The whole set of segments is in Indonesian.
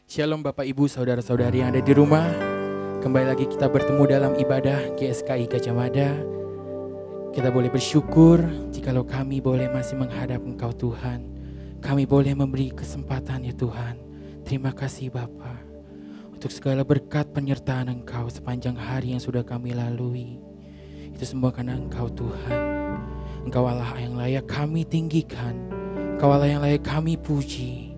Shalom Bapak Ibu Saudara-saudari yang ada di rumah. Kembali lagi kita bertemu dalam ibadah GSKI Gajah Mada. Kita boleh bersyukur jikalau kami boleh masih menghadap Engkau Tuhan. Kami boleh memberi kesempatan ya Tuhan. Terima kasih Bapa untuk segala berkat penyertaan Engkau sepanjang hari yang sudah kami lalui. Itu semua karena Engkau Tuhan. Engkau Allah yang layak kami tinggikan. Engkau Allah yang layak kami puji.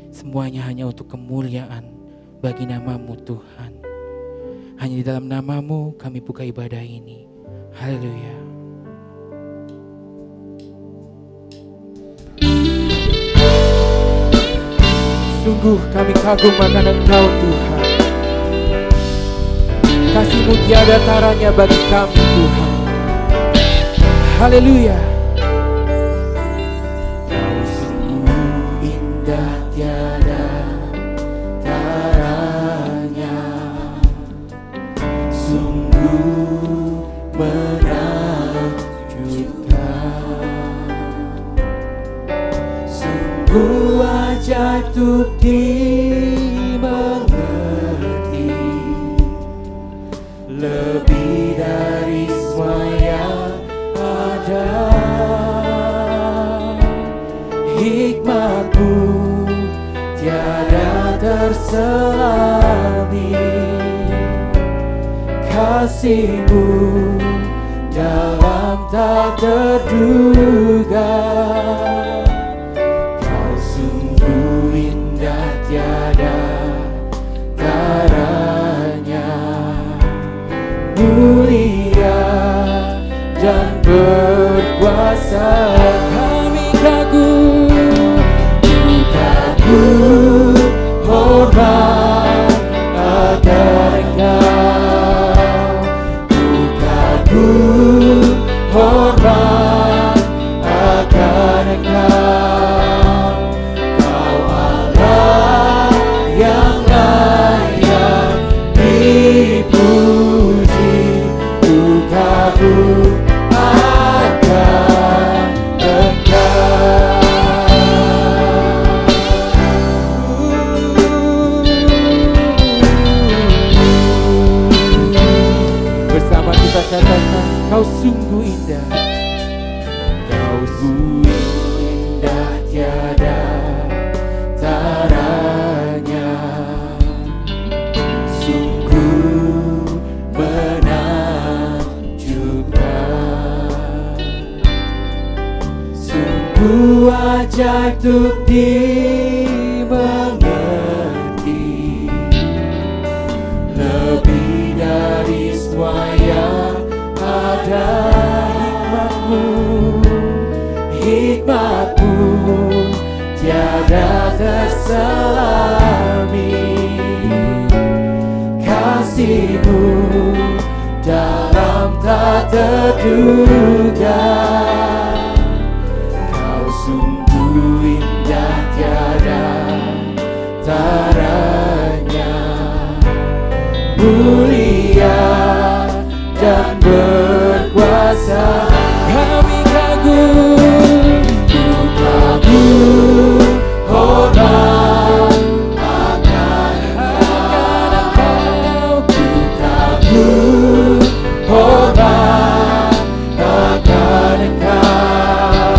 Semuanya hanya untuk kemuliaan bagi nama-Mu Tuhan. Hanya di dalam nama-Mu kami buka ibadah ini. Haleluya. Sungguh kami kagum akan Engkau Tuhan. Kasih-Mu tiada taranya bagi kami Tuhan. Haleluya. Untuk dimengerti lebih dari semua yang ada. Hikmat-Mu tiada terselami, kasih-Mu dalam tak terduga. Tiada taranya, mulia dan berkuasa. Kami kagum, hormat akan Engkau. Kagum, hormat akan Engkau. Kau sungguh indah, Kau sungguh indah tiada taranya, sungguh menakjubkan, sungguh ajaib untuk dimengerti, lebih dari semua yang ada. Hikmat-Mu tiada terselami, kasih-Mu dalam tak terduga. Kau sungguh indah tiada taranya, mulia dan berkuasa. Kami kagum, hormat akan Engkau. Kagum, hormat akan Engkau.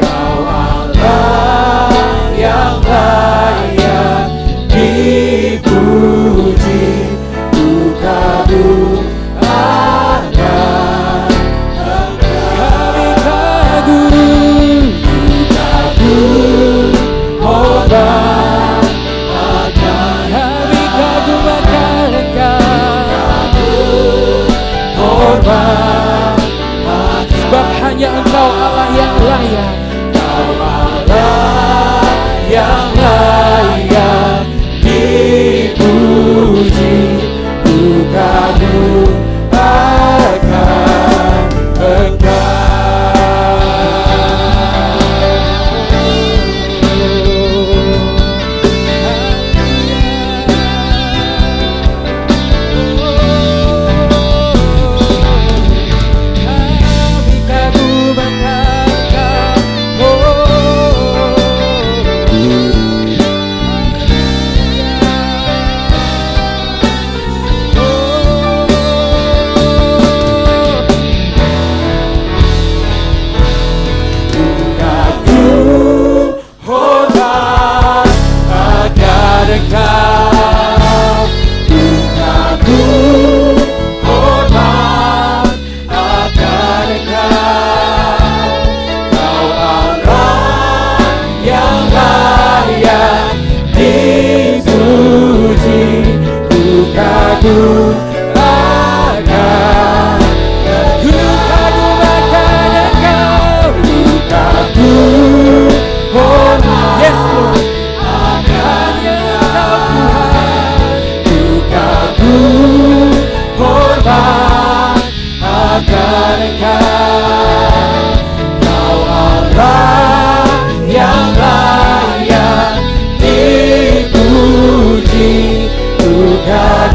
Kau Allah yang layak dipuji. Ku kagum akan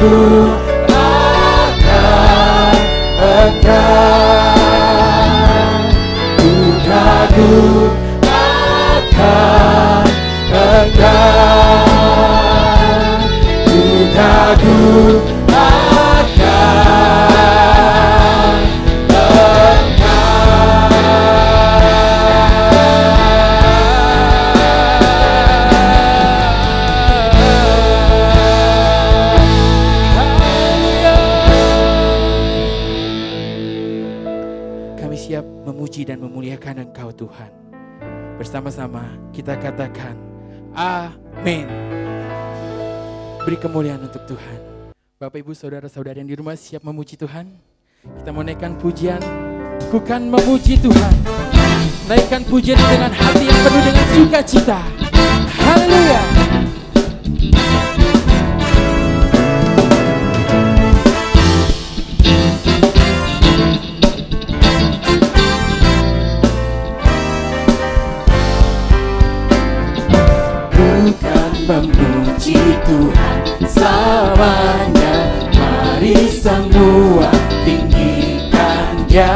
kagum akan Engkau, ku kagum akan Engkau, ku kagum akan Kami siap memuji dan memuliakan Engkau Tuhan. Bersama-sama kita katakan amin. Beri kemuliaan untuk Tuhan. Bapak ibu saudara-saudara yang di rumah siap memuji Tuhan. Kita mau naikkan pujian, ku kan memuji Tuhan. Naikkan pujian dengan hati yang penuh dengan sukacita. Haleluya. Memuji Tuhan selamanya, mari semua tinggikan Dia,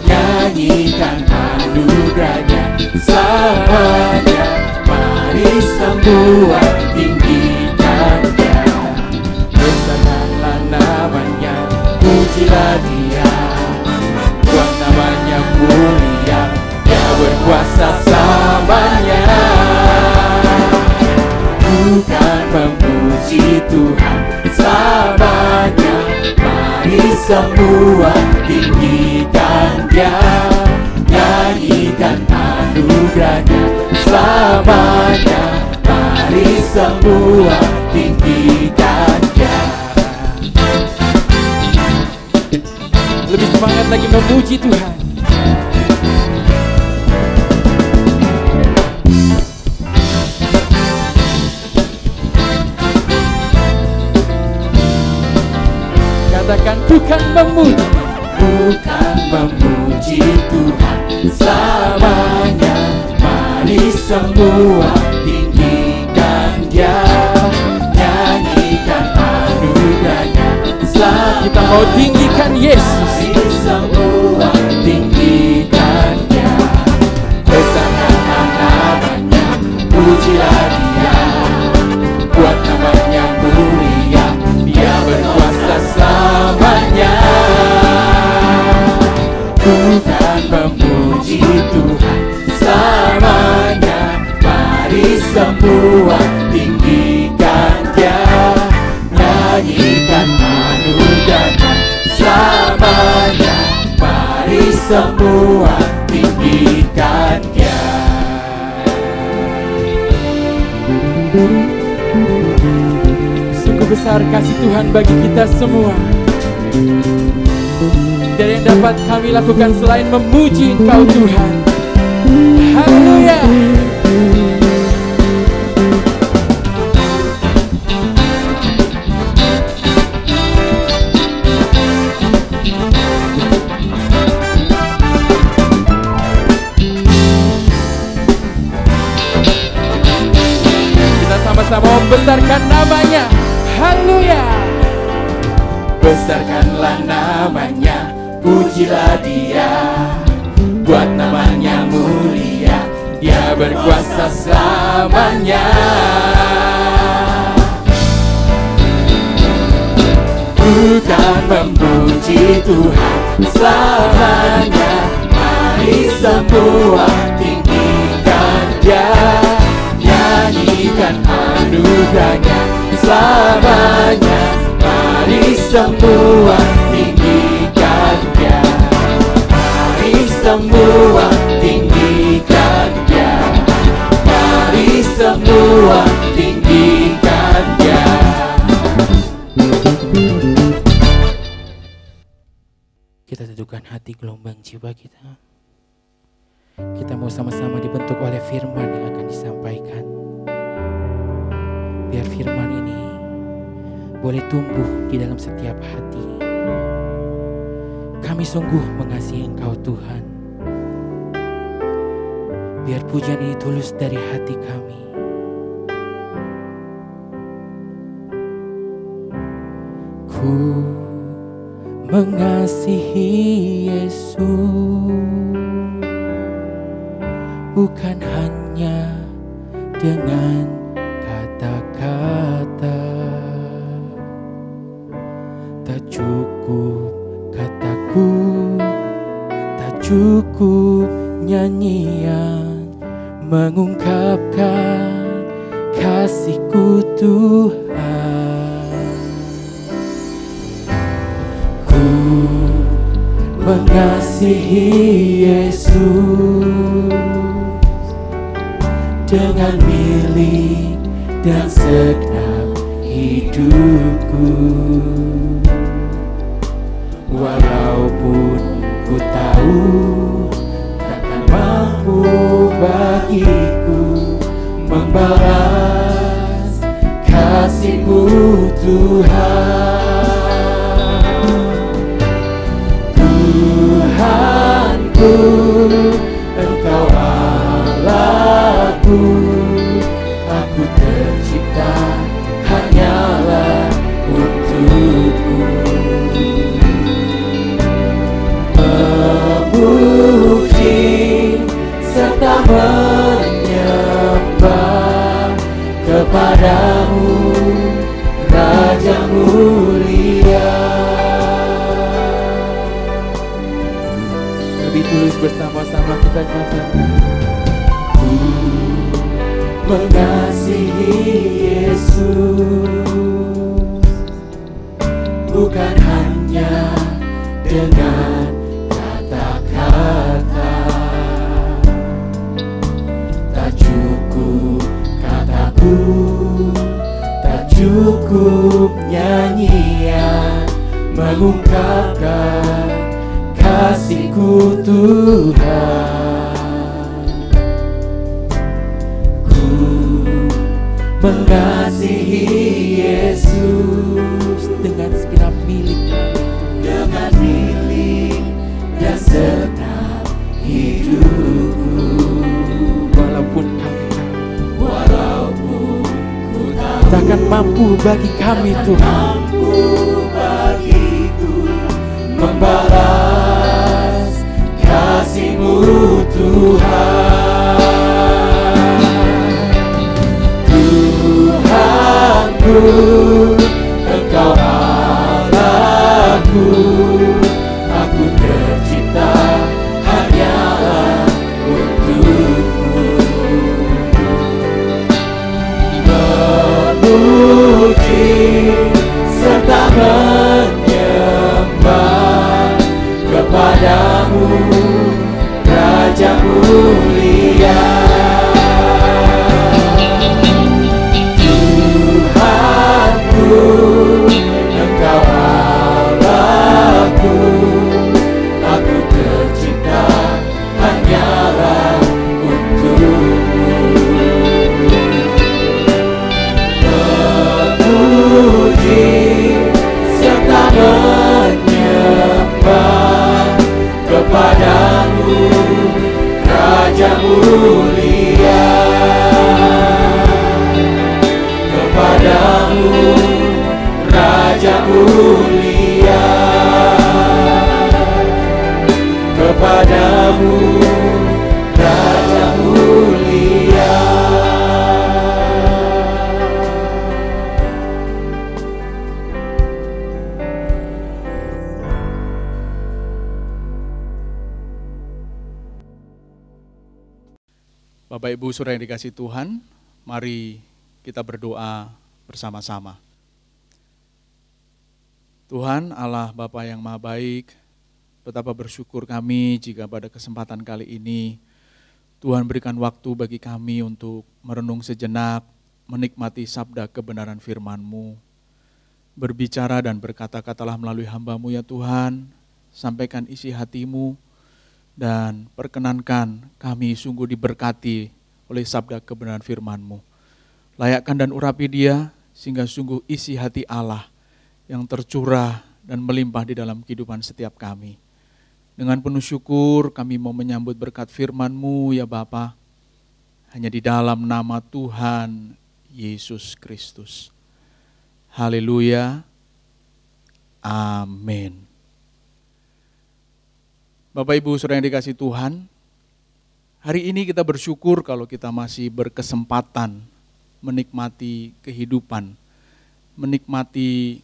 nyanyikan anugerahnya selamanya, mari semua tinggikan Dia. Besarkanlah namanya, pujilah Dia, buat namanya mulia, Dia berkuasa selamanya. Bukan memuji Tuhan selamanya, mari semua tinggikan Dia, nyanyikan anugerahnya selamanya, mari semua tinggikan Dia. Lebih semangat lagi memuji Tuhan. Katakan bukan memuji, bukan memuji Tuhan selamanya, mari semua tinggikan Dia, nyanyikan anugerahnya selamanya. kita mau tinggikan Yesus. Mari semua tinggikan Dia, besarkanlah namanya, pujilah Dia, buat namanya mulia, Dia berkuasa selamanya. Bukan memuji Tuhan selamanya, mari semua tinggikan Dia, nyanyikan anugerahnya selamanya, mari semua tinggikan Dia. Sungguh besar kasih Tuhan bagi kita semua. Dari yang dapat kami lakukan selain memuji Engkau Tuhan. Haleluya. Kita sama-sama membesarkan namanya. Haleluya. Besarkanlah namanya, pujilah Dia, buat namanya mulia, Dia berkuasa selamanya. Bukan memuji Tuhan selamanya, mari semua tinggikan Dia, nyanyikan anugerahnya selamanya, mari semua tinggikan Dia, mari semua tinggikan Dia, mari semua tinggikan Dia. Kita teduhkan hati, gelombang jiwa kita. Kita mau sama-sama dibentuk oleh firman yang akan disampaikan. Biar firman ini boleh tumbuh di dalam setiap hati. Kami sungguh mengasihi Engkau Tuhan. Biar pujian ini tulus dari hati kami. Ku mengasihi Yesus, bukan hanya dengan kata-kata. Tak cukup kataku, tak cukup nyanyian mengungkapkan kasih-Ku Tuhan. Ku mengasihi Yesus dengan milik dan segenap hidupku. Walaupun ku tahu takkan mampu bagiku membalas kasih-Mu Tuhan. Tuhanku, Engkau Allahku, aku tercipta hanyalah untuk-Mu. Memuji serta menyembah kepada-Mu, Raja mulia. Lebih tulus bersama-sama kita katakan, ku mengasihi Yesus, bukan hanya dengan kata-kata. Tak cukup kataku, tak cukup nyanyian mengungkapkan kasih-Ku Tuhan. Ku mengasihi Yesus dengan segenap milik kami, dengan milik dan segenap hidupku. Walaupun ku tahu takkan mampu bagi kami Tuhan, mampu bagiku membalas kasih-Mu Tuhan. Tuhanku, Engkau Allahku, aku tercipta hanyalah untuk-Mu. Memuji serta menyembah kepada-Mu, Raja mulia. Tuhanku, Engkau Allahku, aku tercipta hanyalah untuk-Mu. Memuji serta menyembah kepada-Mu, Raja mulia. Kepada-Mu, Raja mulia. Kepada-Mu, Raja mulia. Bapak Ibu Saudara yang dikasihi Tuhan, mari kita berdoa bersama-sama. Tuhan Allah Bapa yang Maha Baik, betapa bersyukur kami jika pada kesempatan kali ini Tuhan berikan waktu bagi kami untuk merenung sejenak, menikmati sabda kebenaran firman-Mu. Berbicara dan berkata-katalah melalui hamba-Mu ya Tuhan, sampaikan isi hati-Mu, dan perkenankan kami sungguh diberkati oleh sabda kebenaran firman-Mu. Layakkan dan urapi dia, sehingga sungguh isi hati Allah yang tercurah dan melimpah di dalam kehidupan setiap kami. Dengan penuh syukur kami mau menyambut berkat firman-Mu ya Bapa, hanya di dalam nama Tuhan Yesus Kristus. Haleluya, Amin. Bapak Ibu Saudara yang dikasihi Tuhan, hari ini kita bersyukur kalau kita masih berkesempatan menikmati kehidupan, menikmati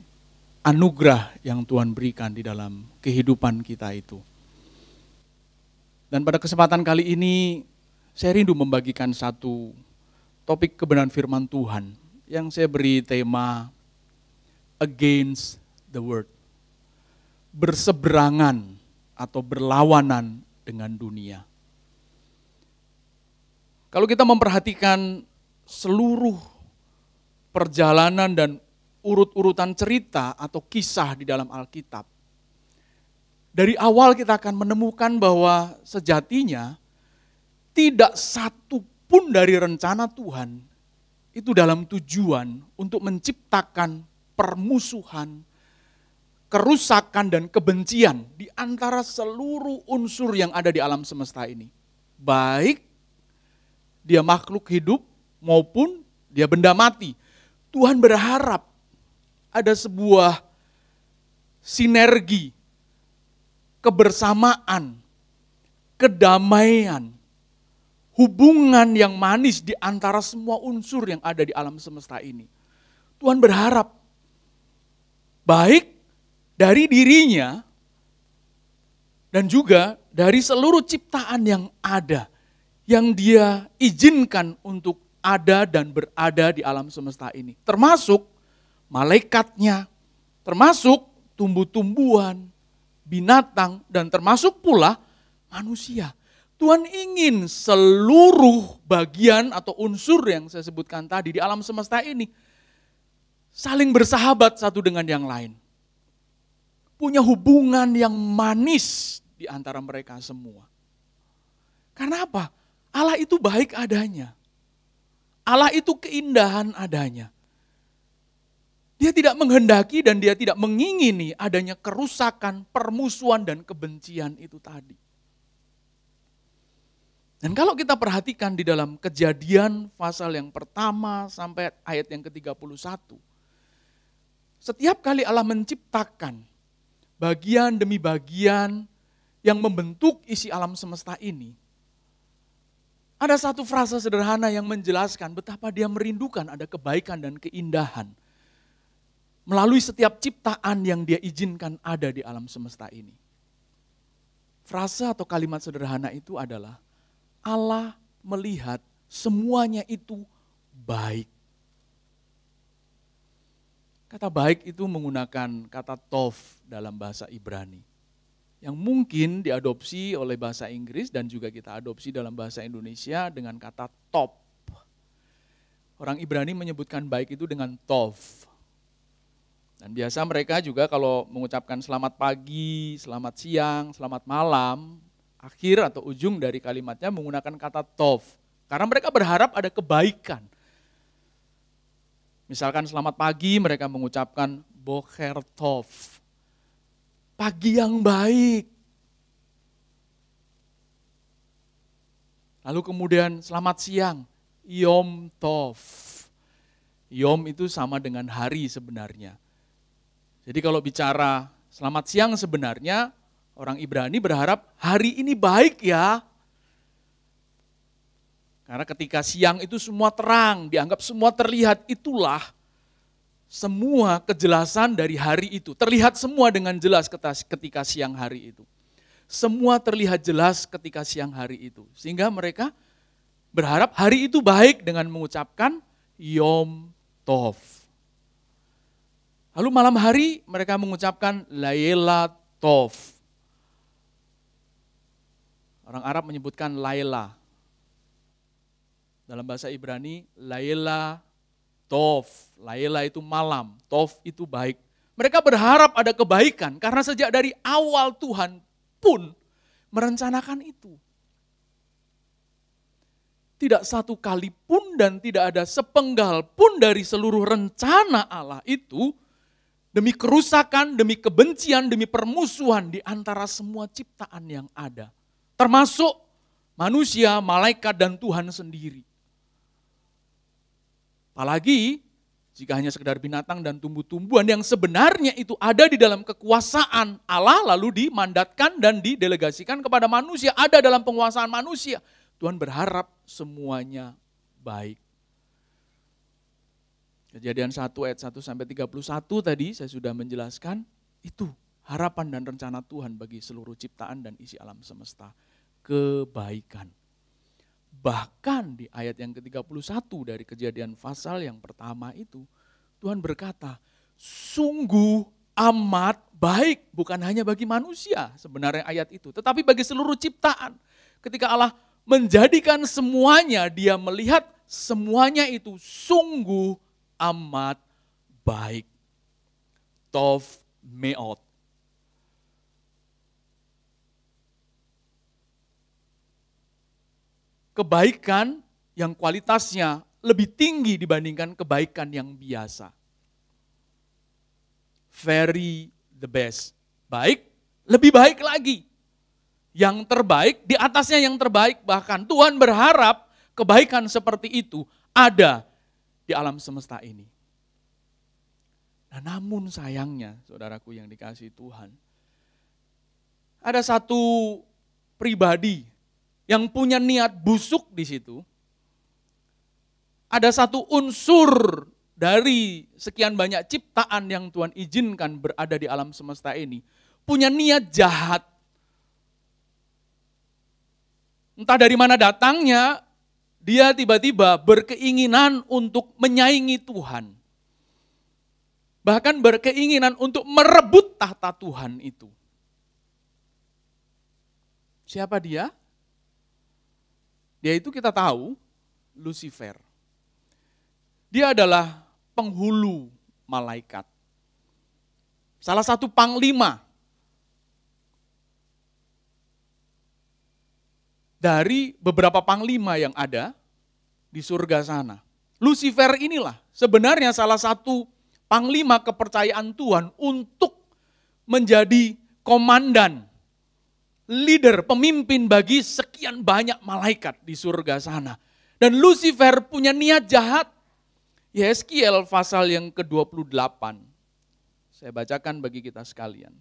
anugerah yang Tuhan berikan di dalam kehidupan kita itu. Dan pada kesempatan kali ini, saya rindu membagikan satu topik kebenaran firman Tuhan yang saya beri tema Against the World. Berseberangan atau berlawanan dengan dunia. Kalau kita memperhatikan seluruh perjalanan dan urut-urutan cerita atau kisah di dalam Alkitab, dari awal kita akan menemukan bahwa sejatinya tidak satu pun dari rencana Tuhan itu dalam tujuan untuk menciptakan permusuhan, kerusakan dan kebencian di antara seluruh unsur yang ada di alam semesta ini. Baik dia makhluk hidup maupun dia benda mati. Tuhan berharap ada sebuah sinergi, kebersamaan, kedamaian, hubungan yang manis di antara semua unsur yang ada di alam semesta ini. Tuhan berharap baik dari dirinya dan juga dari seluruh ciptaan yang ada, yang dia izinkan untuk ada dan berada di alam semesta ini. Termasuk malaikatnya, termasuk tumbuh-tumbuhan, binatang, dan termasuk pula manusia. Tuhan ingin seluruh bagian atau unsur yang saya sebutkan tadi di alam semesta ini saling bersahabat satu dengan yang lain. Punya hubungan yang manis di antara mereka semua. Karena apa? Allah itu baik adanya. Allah itu keindahan adanya. Dia tidak menghendaki dan dia tidak mengingini adanya kerusakan, permusuhan dan kebencian itu tadi. Dan kalau kita perhatikan di dalam Kejadian pasal yang pertama sampai ayat yang ke-31. Setiap kali Allah menciptakan bagian demi bagian yang membentuk isi alam semesta ini. Ada satu frasa sederhana yang menjelaskan betapa dia merindukan ada kebaikan dan keindahan melalui setiap ciptaan yang dia izinkan ada di alam semesta ini. Frasa atau kalimat sederhana itu adalah, Allah melihat semuanya itu baik. Kata baik itu menggunakan kata tov dalam bahasa Ibrani. Yang mungkin diadopsi oleh bahasa Inggris dan juga kita adopsi dalam bahasa Indonesia dengan kata top. Orang Ibrani menyebutkan baik itu dengan tov. Dan biasa mereka juga kalau mengucapkan selamat pagi, selamat siang, selamat malam, akhir atau ujung dari kalimatnya menggunakan kata tov. Karena mereka berharap ada kebaikan. Misalkan selamat pagi mereka mengucapkan boker tov. Pagi yang baik. Lalu kemudian selamat siang, yom tov. Yom itu sama dengan hari sebenarnya. Jadi kalau bicara selamat siang sebenarnya orang Ibrani berharap hari ini baik ya. Karena ketika siang itu semua terang, dianggap semua terlihat, itulah semua kejelasan dari hari itu. Terlihat semua dengan jelas ketika siang hari itu. Semua terlihat jelas ketika siang hari itu. Sehingga mereka berharap hari itu baik dengan mengucapkan Yom Tov. Lalu malam hari mereka mengucapkan Laila Tov. Orang Arab menyebutkan Laila. Dalam bahasa Ibrani, Laila Tov. Laila itu malam, Tov itu baik. Mereka berharap ada kebaikan karena sejak dari awal Tuhan pun merencanakan itu. Tidak satu kali pun dan tidak ada sepenggal pun dari seluruh rencana Allah itu demi kerusakan, demi kebencian, demi permusuhan di antara semua ciptaan yang ada. Termasuk manusia, malaikat, dan Tuhan sendiri. Apalagi Jika hanya sekedar binatang dan tumbuh-tumbuhan yang sebenarnya itu ada di dalam kekuasaan Allah, lalu dimandatkan dan didelegasikan kepada manusia, ada dalam penguasaan manusia. Tuhan berharap semuanya baik. Kejadian 1 ayat 1 sampai 31 tadi saya sudah menjelaskan, itu harapan dan rencana Tuhan bagi seluruh ciptaan dan isi alam semesta. Kebaikan. Bahkan di ayat yang ke-31 dari Kejadian pasal yang pertama itu, Tuhan berkata, sungguh amat baik, bukan hanya bagi manusia sebenarnya ayat itu, tetapi bagi seluruh ciptaan. Ketika Allah menjadikan semuanya, Dia melihat semuanya itu sungguh amat baik. Tov meot. Kebaikan yang kualitasnya lebih tinggi dibandingkan kebaikan yang biasa. Very the best. Baik, lebih baik lagi. Yang terbaik, di atasnya yang terbaik. Bahkan Tuhan berharap kebaikan seperti itu ada di alam semesta ini. Nah, namun sayangnya, saudaraku yang dikasihi Tuhan, ada satu pribadi yang punya niat busuk di situ. Ada satu unsur dari sekian banyak ciptaan yang Tuhan izinkan berada di alam semesta ini, punya niat jahat. Entah dari mana datangnya, dia tiba-tiba berkeinginan untuk menyaingi Tuhan. Bahkan berkeinginan untuk merebut tahta Tuhan itu. Siapa dia? Dia itu kita tahu, Lucifer. Dia adalah penghulu malaikat. Salah satu panglima dari beberapa panglima yang ada di surga sana. Lucifer inilah sebenarnya salah satu panglima kepercayaan Tuhan untuk menjadi komandan, leader, pemimpin bagi sekian banyak malaikat di surga sana. Dan Lucifer punya niat jahat. Yeskiel pasal yang ke-28. Saya bacakan bagi kita sekalian.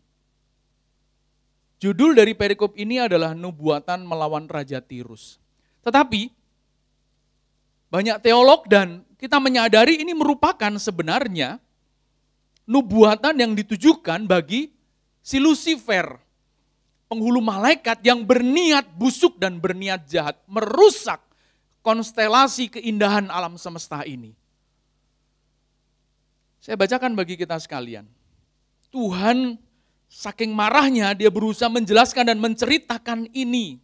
Judul dari perikop ini adalah nubuatan melawan Raja Tirus. Tetapi banyak teolog dan kita menyadari ini merupakan sebenarnya nubuatan yang ditujukan bagi si Lucifer, penghulu malaikat yang berniat busuk dan berniat jahat, merusak konstelasi keindahan alam semesta ini. Saya bacakan bagi kita sekalian. Tuhan saking marahnya dia berusaha menjelaskan dan menceritakan ini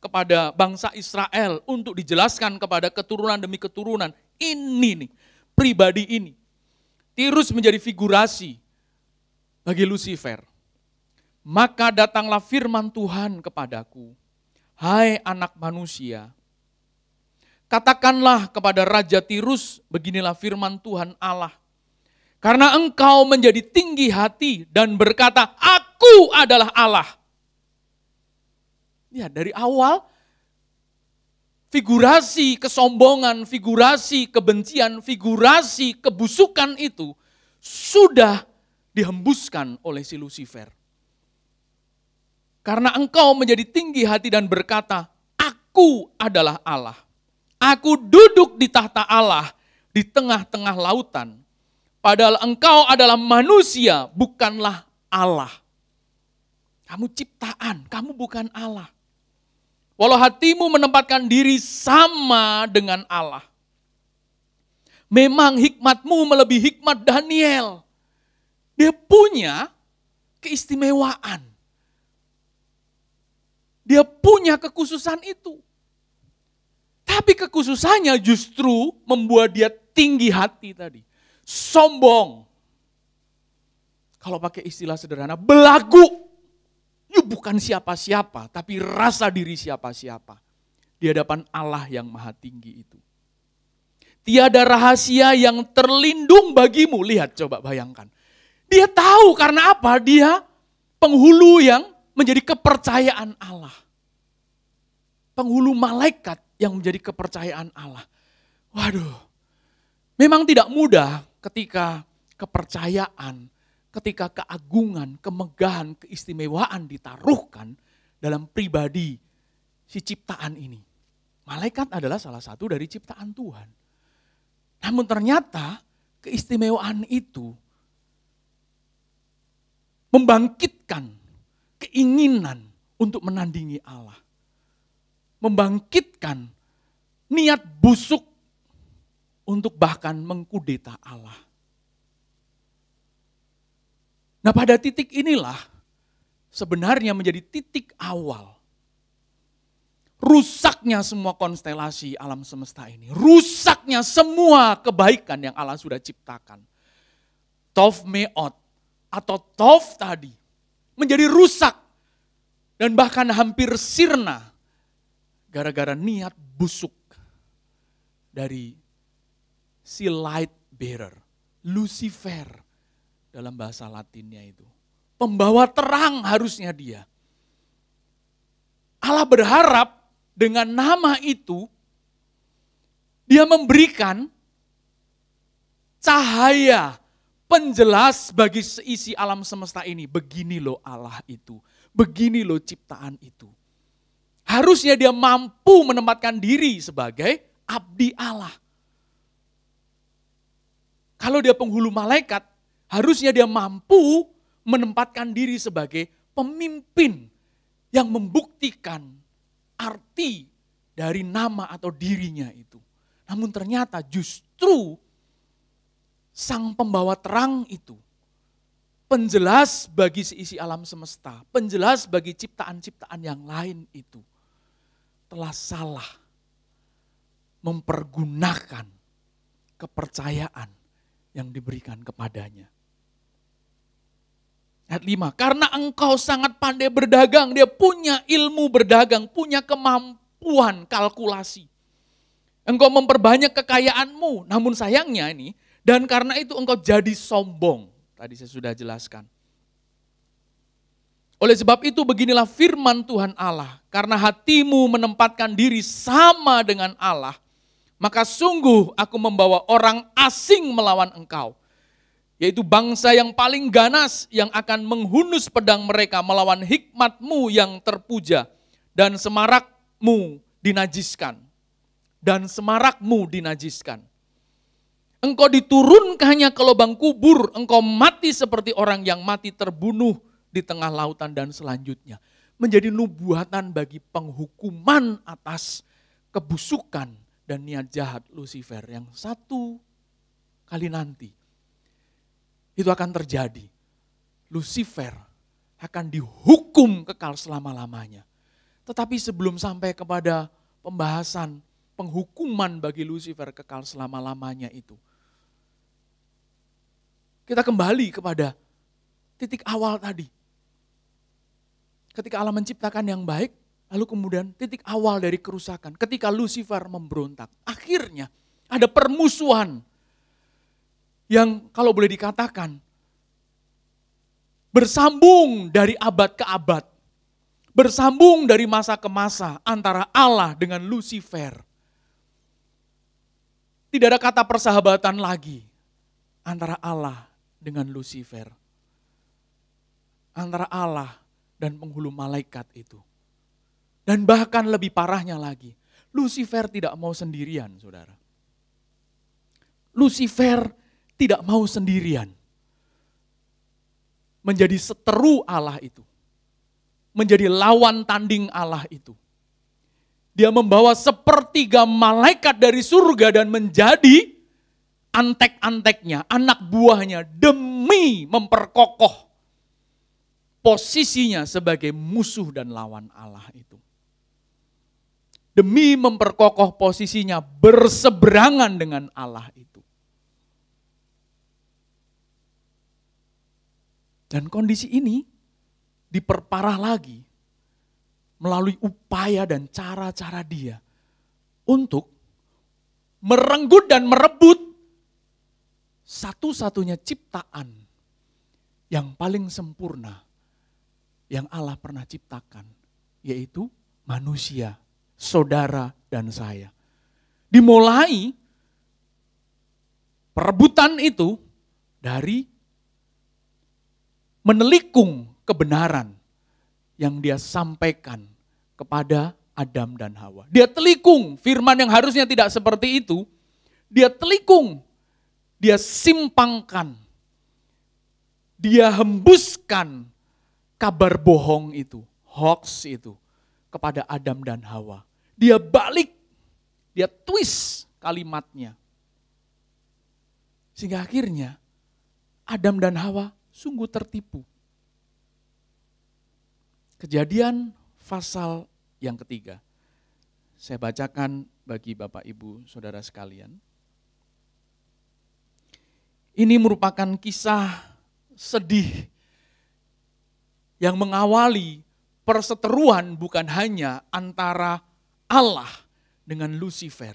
kepada bangsa Israel untuk dijelaskan kepada keturunan demi keturunan. Ini nih, pribadi ini. Tirus menjadi figurasi bagi Lucifer. Maka datanglah firman Tuhan kepadaku, hai anak manusia, katakanlah kepada Raja Tirus, beginilah firman Tuhan Allah. Karena engkau menjadi tinggi hati dan berkata, aku adalah Allah. Ya, dari awal, figurasi kesombongan, figurasi kebencian, figurasi kebusukan itu sudah dihembuskan oleh si Lucifer. Karena engkau menjadi tinggi hati dan berkata, aku adalah Allah. Aku duduk di tahta Allah di tengah-tengah lautan. Padahal engkau adalah manusia, bukanlah Allah. Kamu ciptaan, kamu bukan Allah. Walau hatimu menempatkan diri sama dengan Allah. Memang hikmatmu melebihi hikmat Daniel. Dia punya keistimewaan. Dia punya kekhususan itu. Tapi kekhususannya justru membuat dia tinggi hati tadi. Sombong. Kalau pakai istilah sederhana, belagu. You bukan siapa-siapa, tapi rasa diri siapa-siapa. Di hadapan Allah yang maha tinggi itu. Tiada rahasia yang terlindung bagimu. Lihat, coba bayangkan. Dia tahu karena apa? Dia penghulu yang menjadi kepercayaan Allah. Penghulu malaikat yang menjadi kepercayaan Allah. Waduh, memang tidak mudah ketika kepercayaan, ketika keagungan, kemegahan, keistimewaan ditaruhkan dalam pribadi si ciptaan ini. Malaikat adalah salah satu dari ciptaan Tuhan. Namun ternyata keistimewaan itu membangkitkan keinginan untuk menandingi Allah. Membangkitkan niat busuk untuk bahkan mengkudeta Allah. Nah, pada titik inilah sebenarnya menjadi titik awal rusaknya semua konstelasi alam semesta ini. Rusaknya semua kebaikan yang Allah sudah ciptakan. Tov meot atau tov tadi menjadi rusak dan bahkan hampir sirna gara-gara niat busuk dari si light bearer, Lucifer dalam bahasa Latinnya itu. Pembawa terang harusnya dia. Allah berharap dengan nama itu, dia memberikan cahaya, penjelas bagi seisi alam semesta ini. Begini loh Allah itu, begini loh ciptaan itu. Harusnya dia mampu menempatkan diri sebagai abdi Allah. Kalau dia penghulu malaikat, harusnya dia mampu menempatkan diri sebagai pemimpin yang membuktikan arti dari nama atau dirinya itu. Namun ternyata justru sang pembawa terang itu, penjelas bagi seisi alam semesta, penjelas bagi ciptaan-ciptaan yang lain itu, telah salah mempergunakan kepercayaan yang diberikan kepadanya. Ayat 5, karena engkau sangat pandai berdagang, dia punya ilmu berdagang, punya kemampuan kalkulasi. Engkau memperbanyak kekayaanmu, namun sayangnya ini, dan karena itu engkau jadi sombong. Tadi saya sudah jelaskan. Oleh sebab itu beginilah firman Tuhan Allah, karena hatimu menempatkan diri sama dengan Allah, maka sungguh aku membawa orang asing melawan engkau. Yaitu bangsa yang paling ganas yang akan menghunus pedang mereka melawan hikmatmu yang terpuja. Dan semarakmu dinajiskan. Dan semarakmu dinajiskan. Engkau diturunkannya ke lubang kubur, engkau mati seperti orang yang mati terbunuh di tengah lautan dan selanjutnya. Menjadi nubuatan bagi penghukuman atas kebusukan dan niat jahat Lucifer yang satu kali nanti itu akan terjadi. Lucifer akan dihukum kekal selama-lamanya. Tetapi sebelum sampai kepada pembahasan penghukuman bagi Lucifer kekal selama-lamanya itu, kita kembali kepada titik awal tadi. Ketika Allah menciptakan yang baik, lalu kemudian titik awal dari kerusakan. Ketika Lucifer memberontak, akhirnya ada permusuhan yang kalau boleh dikatakan bersambung dari abad ke abad, bersambung dari masa ke masa antara Allah dengan Lucifer. Tidak ada kata persahabatan lagi antara Allah dengan Lucifer, antara Allah dan penghulu malaikat itu. Dan bahkan lebih parahnya lagi, Lucifer tidak mau sendirian, saudara. Lucifer tidak mau sendirian. Menjadi seteru Allah itu. Menjadi lawan tanding Allah itu. Dia membawa sepertiga malaikat dari surga dan menjadi antek-anteknya, anak buahnya demi memperkokoh posisinya sebagai musuh dan lawan Allah itu. Demi memperkokoh posisinya berseberangan dengan Allah itu. Dan kondisi ini diperparah lagi melalui upaya dan cara-cara dia untuk merenggut dan merebut satu-satunya ciptaan yang paling sempurna yang Allah pernah ciptakan, yaitu manusia, saudara dan saya. Dimulai Perebutan itu dari menelikung kebenaran yang dia sampaikan kepada Adam dan Hawa. Dia telikung firman yang harusnya tidak seperti itu, dia telikung, dia simpangkan, dia hembuskan kabar bohong itu, hoax itu kepada Adam dan Hawa. Dia balik, dia twist kalimatnya. Sehingga akhirnya Adam dan Hawa sungguh tertipu. Kejadian pasal yang ketiga. Saya bacakan bagi Bapak Ibu Saudara sekalian. Ini merupakan kisah sedih yang mengawali perseteruan bukan hanya antara Allah dengan Lucifer,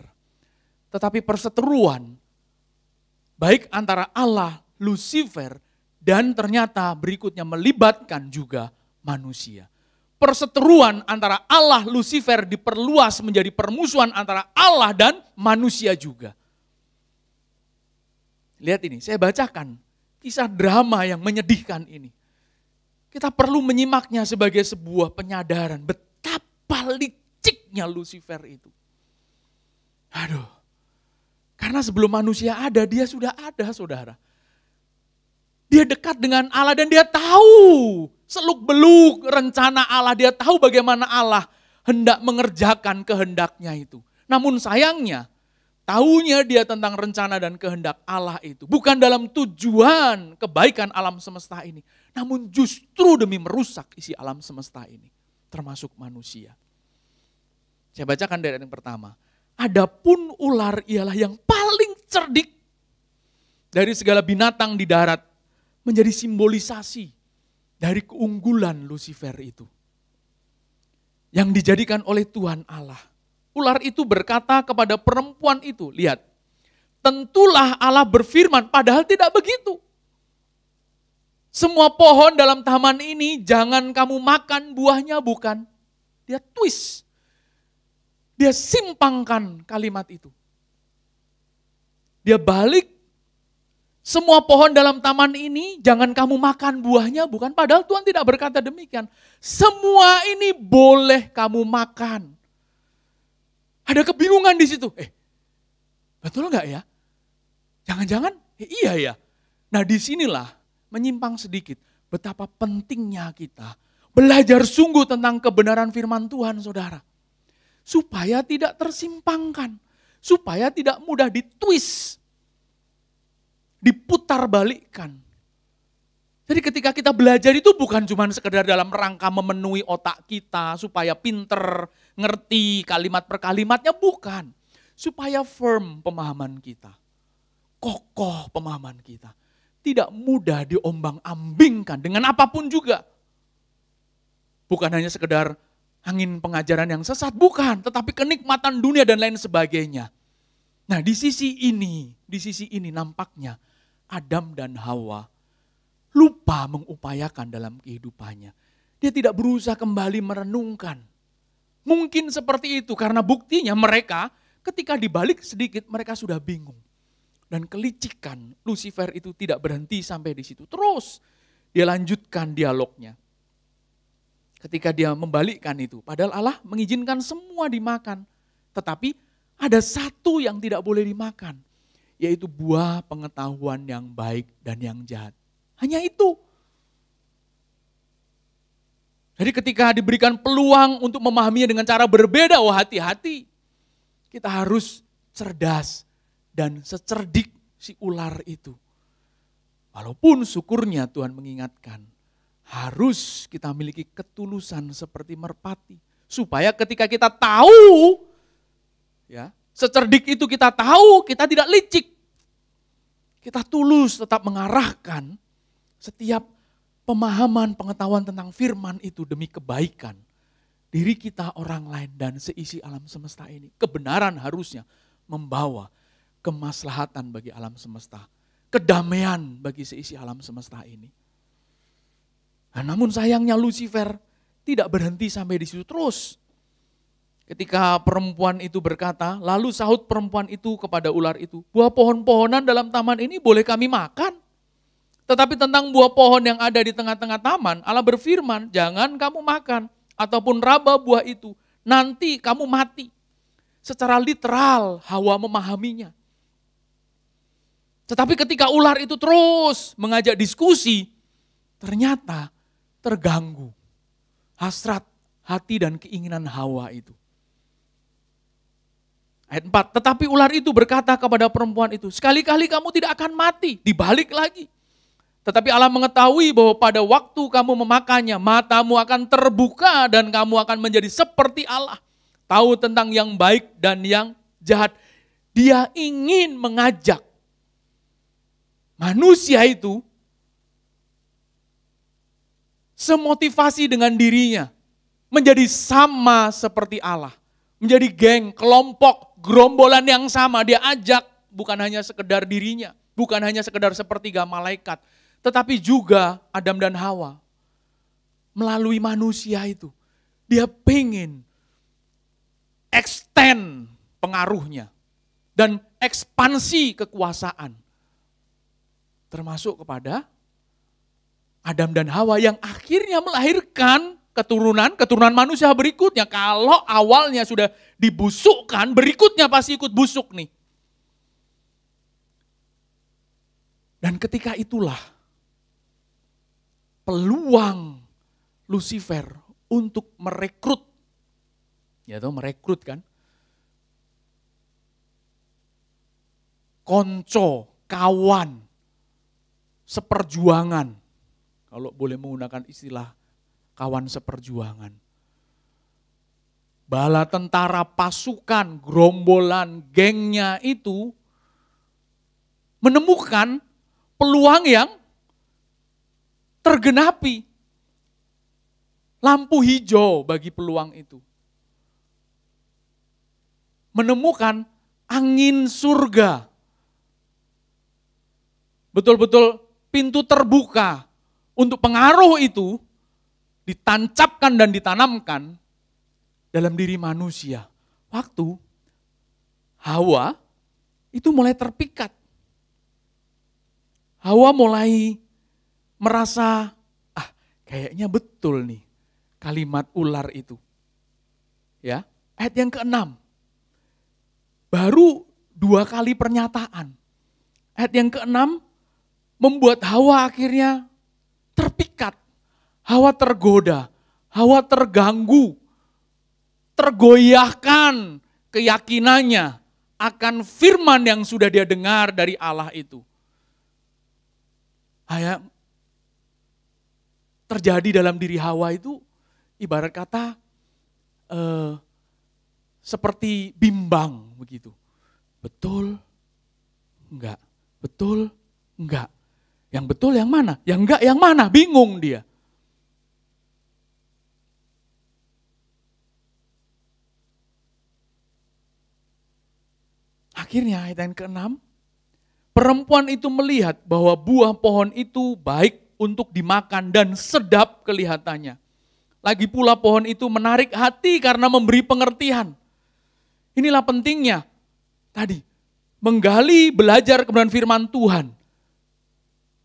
tetapi perseteruan baik antara Allah, Lucifer, dan ternyata berikutnya melibatkan juga manusia. Perseteruan antara Allah, Lucifer diperluas menjadi permusuhan antara Allah dan manusia juga. Lihat ini, saya bacakan kisah drama yang menyedihkan ini. Kita perlu menyimaknya sebagai sebuah penyadaran betapa liciknya Lucifer itu. Aduh, karena sebelum manusia ada, dia sudah ada, saudara. Dia dekat dengan Allah dan dia tahu seluk-beluk rencana Allah. Dia tahu bagaimana Allah hendak mengerjakan kehendaknya itu. Namun sayangnya, tahunya dia tentang rencana dan kehendak Allah itu bukan dalam tujuan kebaikan alam semesta ini. Namun justru demi merusak isi alam semesta ini, termasuk manusia. Saya bacakan dari yang pertama. Adapun ular ialah yang paling cerdik dari segala binatang di darat, menjadi simbolisasi dari keunggulan Lucifer itu. Yang dijadikan oleh Tuhan Allah. Ular itu berkata kepada perempuan itu, lihat, tentulah Allah berfirman, padahal tidak begitu. Semua pohon dalam taman ini jangan kamu makan buahnya, bukan. Dia twist. Dia simpangkan kalimat itu. Dia balik, semua pohon dalam taman ini jangan kamu makan buahnya, bukan. Padahal Tuhan tidak berkata demikian. Semua ini boleh kamu makan. Ada kebingungan di situ. Betul nggak ya? Jangan-jangan iya ya. Nah disinilah menyimpang sedikit betapa pentingnya kita belajar sungguh tentang kebenaran firman Tuhan, saudara. Supaya tidak tersimpangkan. Supaya tidak mudah ditwist. Diputar balikkan. Jadi ketika kita belajar itu bukan cuma sekedar dalam rangka memenuhi otak kita supaya pinter, ngerti kalimat per kalimatnya, bukan. Supaya firm pemahaman kita. Kokoh pemahaman kita. Tidak mudah diombang-ambingkan dengan apapun juga. Bukan hanya sekedar angin pengajaran yang sesat, bukan. Tetapi kenikmatan dunia dan lain sebagainya. Nah di sisi ini nampaknya Adam dan Hawa lupa mengupayakan dalam kehidupannya. Dia tidak berusaha kembali merenungkan. Mungkin seperti itu karena buktinya mereka ketika dibalik sedikit mereka sudah bingung. Dan kelicikan Lucifer itu tidak berhenti sampai di situ. Terus dia lanjutkan dialognya. Ketika dia membalikkan itu, padahal Allah mengizinkan semua dimakan. Tetapi ada satu yang tidak boleh dimakan, yaitu buah pengetahuan yang baik dan yang jahat. Hanya itu. Jadi ketika diberikan peluang untuk memahaminya dengan cara berbeda, hati-hati. Kita harus cerdas dan secerdik si ular itu. Walaupun syukurnya Tuhan mengingatkan, harus kita miliki ketulusan seperti merpati. Supaya ketika kita tahu, ya, secerdik itu kita tahu, kita tidak licik. Kita tulus tetap mengarahkan setiap pemahaman, pengetahuan tentang firman itu demi kebaikan diri kita, orang lain, dan seisi alam semesta ini. Kebenaran harusnya membawa kemaslahatan bagi alam semesta, kedamaian bagi seisi alam semesta ini. Nah, namun sayangnya Lucifer tidak berhenti sampai di situ terus. Ketika perempuan itu berkata, lalu sahut perempuan itu kepada ular itu, buah pohon-pohonan dalam taman ini boleh kami makan. Tetapi tentang buah pohon yang ada di tengah-tengah taman, Allah berfirman, jangan kamu makan ataupun raba buah itu, nanti kamu mati. Secara literal Hawa memahaminya. Tetapi ketika ular itu terus mengajak diskusi, ternyata terganggu hasrat hati dan keinginan Hawa itu. Ayat 4, tetapi ular itu berkata kepada perempuan itu, sekali-kali kamu tidak akan mati, dibalik lagi. Tetapi Allah mengetahui bahwa pada waktu kamu memakannya, matamu akan terbuka dan kamu akan menjadi seperti Allah. Tahu tentang yang baik dan yang jahat. Dia ingin mengajak manusia itu semotivasi dengan dirinya, menjadi sama seperti Allah. Menjadi geng, kelompok, gerombolan yang sama, dia ajak bukan hanya sekedar dirinya, bukan hanya sekedar sepertiga malaikat, tetapi juga Adam dan Hawa. Melalui manusia itu, dia pengen extend pengaruhnya dan ekspansi kekuasaan. Termasuk kepada Adam dan Hawa yang akhirnya melahirkan keturunan manusia berikutnya. Kalau awalnya sudah dibusukkan, berikutnya pasti ikut busuk nih. Dan ketika itulah peluang Lucifer untuk merekrut, ya tahu merekrut kan, konco, kawan, seperjuangan, kalau boleh menggunakan istilah kawan seperjuangan. Bala tentara, pasukan, gerombolan, gengnya itu menemukan peluang yang tergenapi. Lampu hijau bagi peluang itu. Menemukan angin surga. Betul-betul pintu terbuka untuk pengaruh itu ditancapkan dan ditanamkan dalam diri manusia. Waktu Hawa itu mulai terpikat. Hawa mulai merasa, kayaknya betul nih kalimat ular itu. Ya, ayat yang ke-6. Baru 2 kali pernyataan. Ayat yang ke-6 membuat Hawa akhirnya terpikat. Hawa tergoda, Hawa terganggu, tergoyahkan keyakinannya akan firman yang sudah dia dengar dari Allah itu. Terjadi dalam diri Hawa itu ibarat kata seperti bimbang begitu. Betul, enggak, betul, enggak. Yang betul yang mana? Yang enggak yang mana? Bingung dia. Akhirnya ayat yang ke-6, perempuan itu melihat bahwa buah pohon itu baik untuk dimakan dan sedap kelihatannya. Lagi pula pohon itu menarik hati karena memberi pengertian. Inilah pentingnya tadi, menggali, belajar kebenaran firman Tuhan.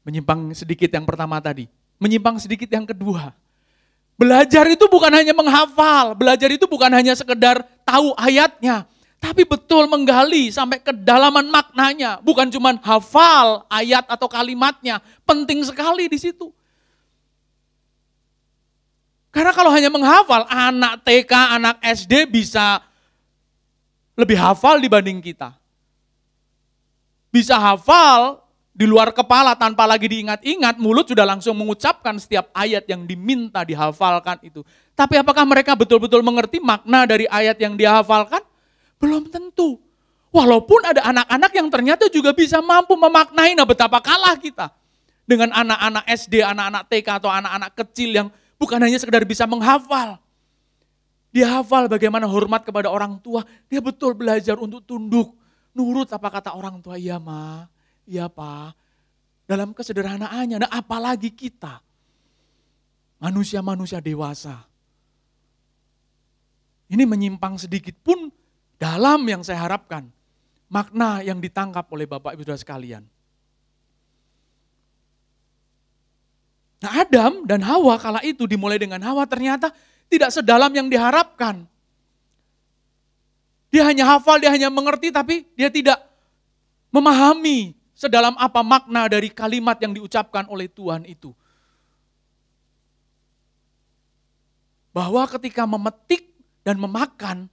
Menyimpang sedikit yang pertama tadi, menyimpang sedikit yang kedua. Belajar itu bukan hanya menghafal, belajar itu bukan hanya sekedar tahu ayatnya, tapi betul menggali sampai kedalaman maknanya. Bukan cuma hafal ayat atau kalimatnya, penting sekali di situ. Karena kalau hanya menghafal, anak TK, anak SD bisa lebih hafal dibanding kita. Bisa hafal di luar kepala tanpa lagi diingat-ingat, mulut sudah langsung mengucapkan setiap ayat yang diminta dihafalkan itu. Tapi apakah mereka betul-betul mengerti makna dari ayat yang dihafalkan? Belum tentu. Walaupun ada anak-anak yang ternyata juga bisa mampu memaknai, nah betapa kalah kita dengan anak-anak SD, anak-anak TK atau anak-anak kecil yang bukan hanya sekedar bisa menghafal. Dia hafal bagaimana hormat kepada orang tua, dia betul belajar untuk tunduk, nurut apa kata orang tua, iya ma, iya pa. Dalam kesederhanaannya, nah apalagi kita, manusia-manusia dewasa. Ini menyimpang sedikit pun dalam yang saya harapkan. Makna yang ditangkap oleh Bapak Ibu Saudara sekalian. Nah, Adam dan Hawa kala itu dimulai dengan Hawa ternyata tidak sedalam yang diharapkan. Dia hanya hafal, dia hanya mengerti, tapi dia tidak memahami sedalam apa makna dari kalimat yang diucapkan oleh Tuhan itu. Bahwa ketika memetik dan memakan,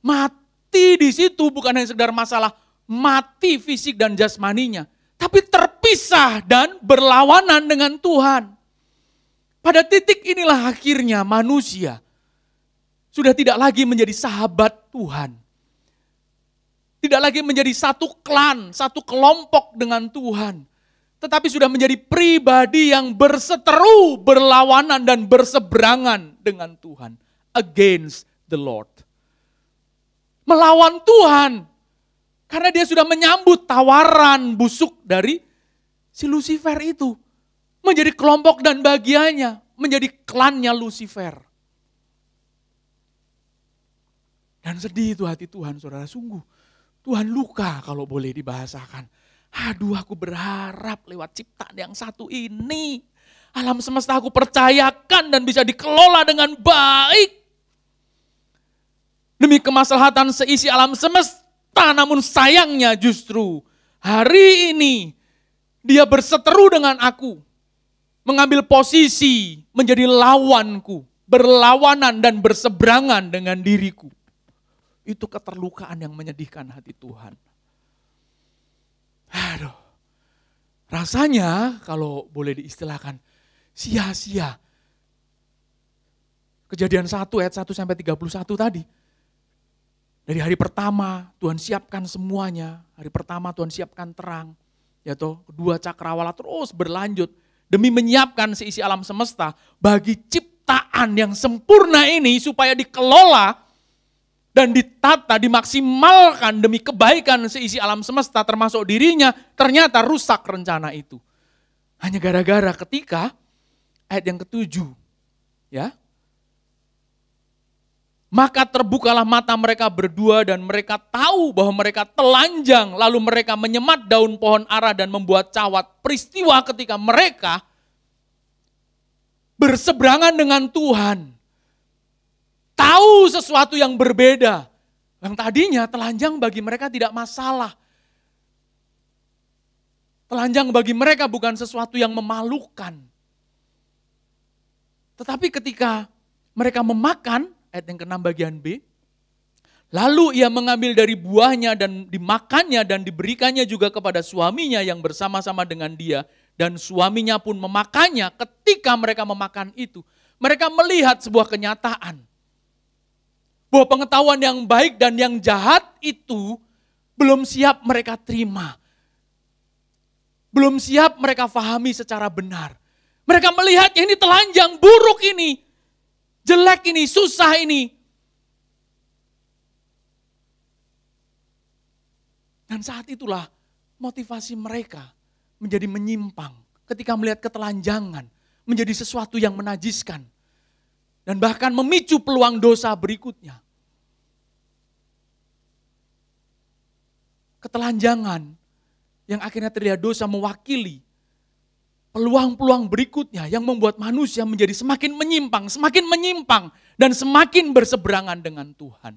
mati di situ bukan hanya sekedar masalah mati fisik dan jasmaninya, tapi terpisah dan berlawanan dengan Tuhan. Pada titik inilah akhirnya manusia sudah tidak lagi menjadi sahabat Tuhan. Tidak lagi menjadi satu klan, satu kelompok dengan Tuhan. Tetapi sudah menjadi pribadi yang berseteru, berlawanan dan berseberangan dengan Tuhan. Against the Lord. Melawan Tuhan. Karena dia sudah menyambut tawaran busuk dari si Lucifer itu. Menjadi kelompok dan bagiannya, menjadi klannya Lucifer. Dan sedih itu hati Tuhan, saudara, sungguh. Tuhan luka kalau boleh dibahasakan. Aduh, aku berharap lewat ciptaan yang satu ini, alam semesta aku percayakan dan bisa dikelola dengan baik. Demi kemaslahatan seisi alam semesta, namun sayangnya justru hari ini dia berseteru dengan aku. Mengambil posisi menjadi lawanku, berlawanan dan berseberangan dengan diriku. Itu keterlukaan yang menyedihkan hati Tuhan. Aduh, rasanya kalau boleh diistilahkan sia-sia. Kejadian 1 ayat 1 sampai 31 tadi. Dari hari pertama Tuhan siapkan semuanya, hari pertama Tuhan siapkan terang. Ya toh, kedua cakrawala terus berlanjut. Demi menyiapkan seisi alam semesta bagi ciptaan yang sempurna ini supaya dikelola dan ditata, dimaksimalkan demi kebaikan seisi alam semesta termasuk dirinya, ternyata rusak rencana itu. Hanya gara-gara ketika ayat yang ke-7, ya. Maka terbukalah mata mereka berdua dan mereka tahu bahwa mereka telanjang. Lalu mereka menyemat daun pohon ara dan membuat cawat. Peristiwa ketika mereka berseberangan dengan Tuhan. Tahu sesuatu yang berbeda. Yang tadinya telanjang bagi mereka tidak masalah. Telanjang bagi mereka bukan sesuatu yang memalukan. Tetapi ketika mereka memakan, ayat yang ke-6 bagian B. Lalu ia mengambil dari buahnya dan dimakannya dan diberikannya juga kepada suaminya yang bersama-sama dengan dia. Dan suaminya pun memakannya. Ketika mereka memakan itu, mereka melihat sebuah kenyataan. Bahwa pengetahuan yang baik dan yang jahat itu belum siap mereka terima. Belum siap mereka fahami secara benar. Mereka melihat ini telanjang, buruk ini. Jelek ini, susah ini. Dan saat itulah motivasi mereka menjadi menyimpang. Ketika melihat ketelanjangan, menjadi sesuatu yang menajiskan. Dan bahkan memicu peluang dosa berikutnya. Ketelanjangan yang akhirnya terlihat dosa mewakili peluang-peluang berikutnya yang membuat manusia menjadi semakin menyimpang dan semakin berseberangan dengan Tuhan.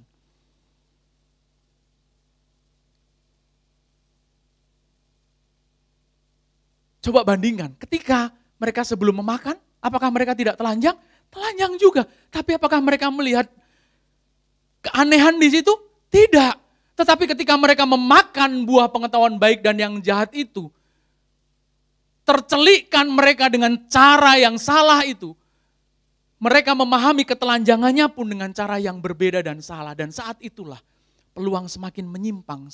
Coba bandingkan, ketika mereka sebelum memakan, apakah mereka tidak telanjang? Telanjang juga. Tapi apakah mereka melihat keanehan di situ? Tidak. Tetapi ketika mereka memakan buah pengetahuan baik dan yang jahat itu, tercelikkan mereka dengan cara yang salah itu. Mereka memahami ketelanjangannya pun dengan cara yang berbeda dan salah. Dan saat itulah peluang semakin menyimpang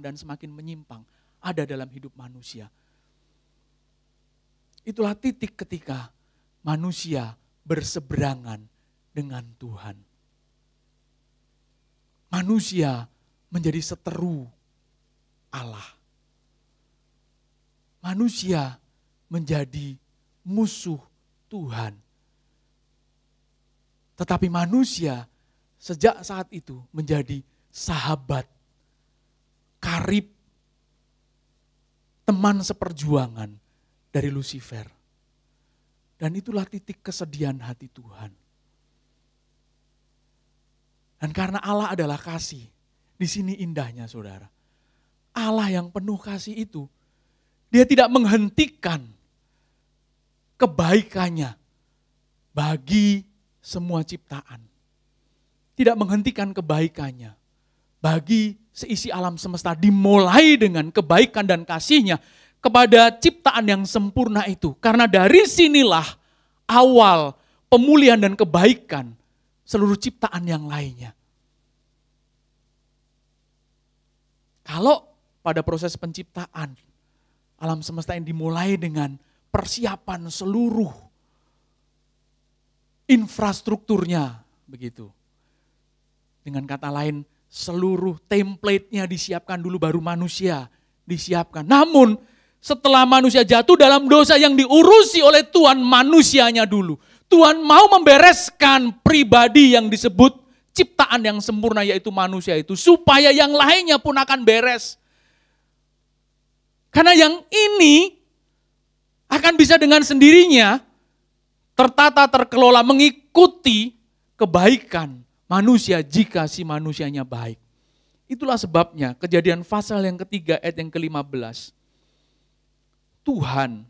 dan semakin menyimpang ada dalam hidup manusia. Itulah titik ketika manusia berseberangan dengan Tuhan. Manusia menjadi seteru Allah. Manusia menjadi musuh Tuhan. Tetapi manusia sejak saat itu menjadi sahabat, karib, teman seperjuangan dari Lucifer. Dan itulah titik kesedihan hati Tuhan. Dan karena Allah adalah kasih, di sini indahnya saudara. Allah yang penuh kasih itu, dia tidak menghentikan kebaikannya bagi semua ciptaan. Tidak menghentikan kebaikannya bagi seisi alam semesta, dimulai dengan kebaikan dan kasihnya kepada ciptaan yang sempurna itu. Karena dari sinilah awal pemulihan dan kebaikan seluruh ciptaan yang lainnya. Kalau pada proses penciptaan, alam semesta yang dimulai dengan persiapan seluruh infrastrukturnya, begitu. Dengan kata lain, seluruh template-nya disiapkan dulu baru manusia disiapkan. Namun setelah manusia jatuh dalam dosa yang diurusi oleh Tuhan, manusianya dulu. Tuhan mau membereskan pribadi yang disebut ciptaan yang sempurna, yaitu manusia itu. Supaya yang lainnya pun akan beres. Karena yang ini akan bisa dengan sendirinya tertata, terkelola, mengikuti kebaikan manusia jika si manusianya baik. Itulah sebabnya Kejadian pasal yang ketiga ayat yang ke-15. Tuhan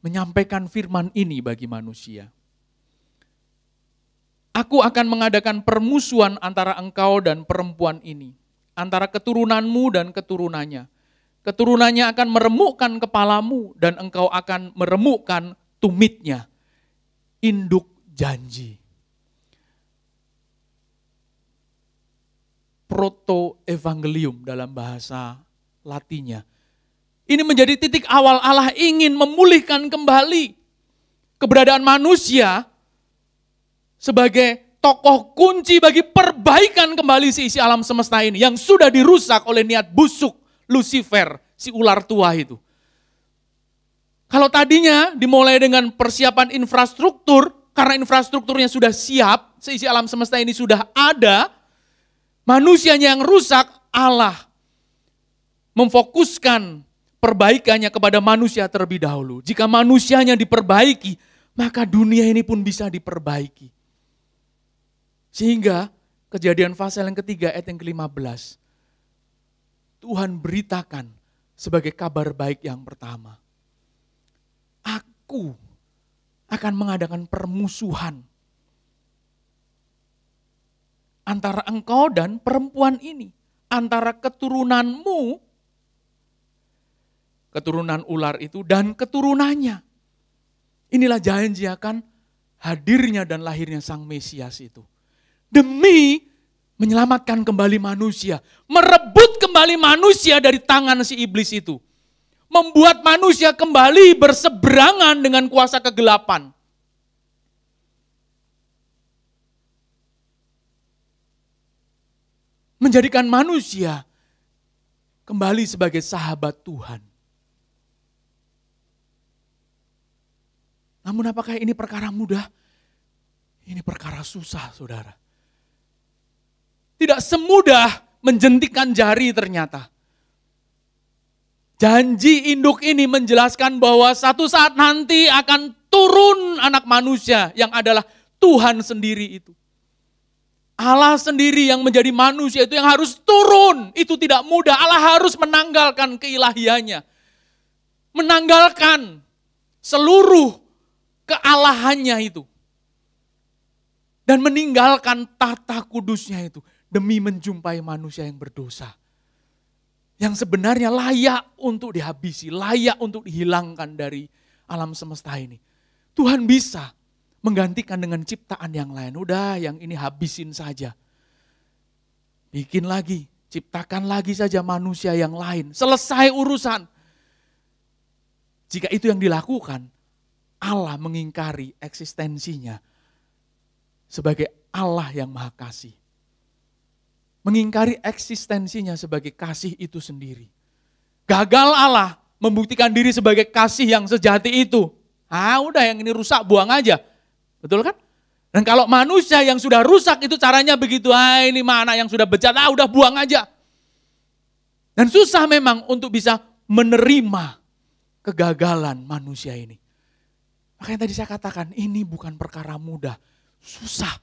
menyampaikan firman ini bagi manusia. Aku akan mengadakan permusuhan antara engkau dan perempuan ini, antara keturunanmu dan keturunannya. Keturunannya akan meremukkan kepalamu dan engkau akan meremukkan tumitnya. Induk janji. Proto-evangelium dalam bahasa Latinnya. Ini menjadi titik awal Allah ingin memulihkan kembali keberadaan manusia sebagai tokoh kunci bagi perbaikan kembali seisi alam semesta ini yang sudah dirusak oleh niat busuk Lucifer, si ular tua itu. Kalau tadinya dimulai dengan persiapan infrastruktur, karena infrastrukturnya sudah siap, seisi alam semesta ini sudah ada, manusianya yang rusak, Allah memfokuskan perbaikannya kepada manusia terlebih dahulu. Jika manusianya diperbaiki, maka dunia ini pun bisa diperbaiki. Sehingga Kejadian pasal yang ketiga ayat yang ke-15, Tuhan beritakan sebagai kabar baik yang pertama. Aku akan mengadakan permusuhan antara engkau dan perempuan ini. Antara keturunanmu, keturunan ular itu, dan keturunannya. Inilah janji akan hadirnya dan lahirnya Sang Mesias itu. Demi menyelamatkan kembali manusia. Merebut kembali manusia dari tangan si iblis itu. Membuat manusia kembali berseberangan dengan kuasa kegelapan. Menjadikan manusia kembali sebagai sahabat Tuhan. Namun apakah ini perkara mudah? Ini perkara susah, saudara. Tidak semudah menjentikan jari ternyata. Janji induk ini menjelaskan bahwa satu saat nanti akan turun anak manusia yang adalah Tuhan sendiri itu. Allah sendiri yang menjadi manusia itu yang harus turun. Itu tidak mudah. Allah harus menanggalkan keilahiannya. Menanggalkan seluruh kealahannya itu. Dan meninggalkan tata kudusnya itu. Demi menjumpai manusia yang berdosa. Yang sebenarnya layak untuk dihabisi. Layak untuk dihilangkan dari alam semesta ini. Tuhan bisa menggantikan dengan ciptaan yang lain. Udah yang ini habisin saja. Bikin lagi. Ciptakan lagi saja manusia yang lain. Selesai urusan. Jika itu yang dilakukan, Allah mengingkari eksistensinya sebagai Allah yang Maha Kasih. Mengingkari eksistensinya sebagai kasih itu sendiri. Gagal Allah membuktikan diri sebagai kasih yang sejati itu. Udah yang ini rusak buang aja. Betul kan? Dan kalau manusia yang sudah rusak itu caranya begitu, ini mana yang sudah bejat, udah buang aja. Dan susah memang untuk bisa menerima kegagalan manusia ini. Makanya tadi saya katakan ini bukan perkara mudah, susah.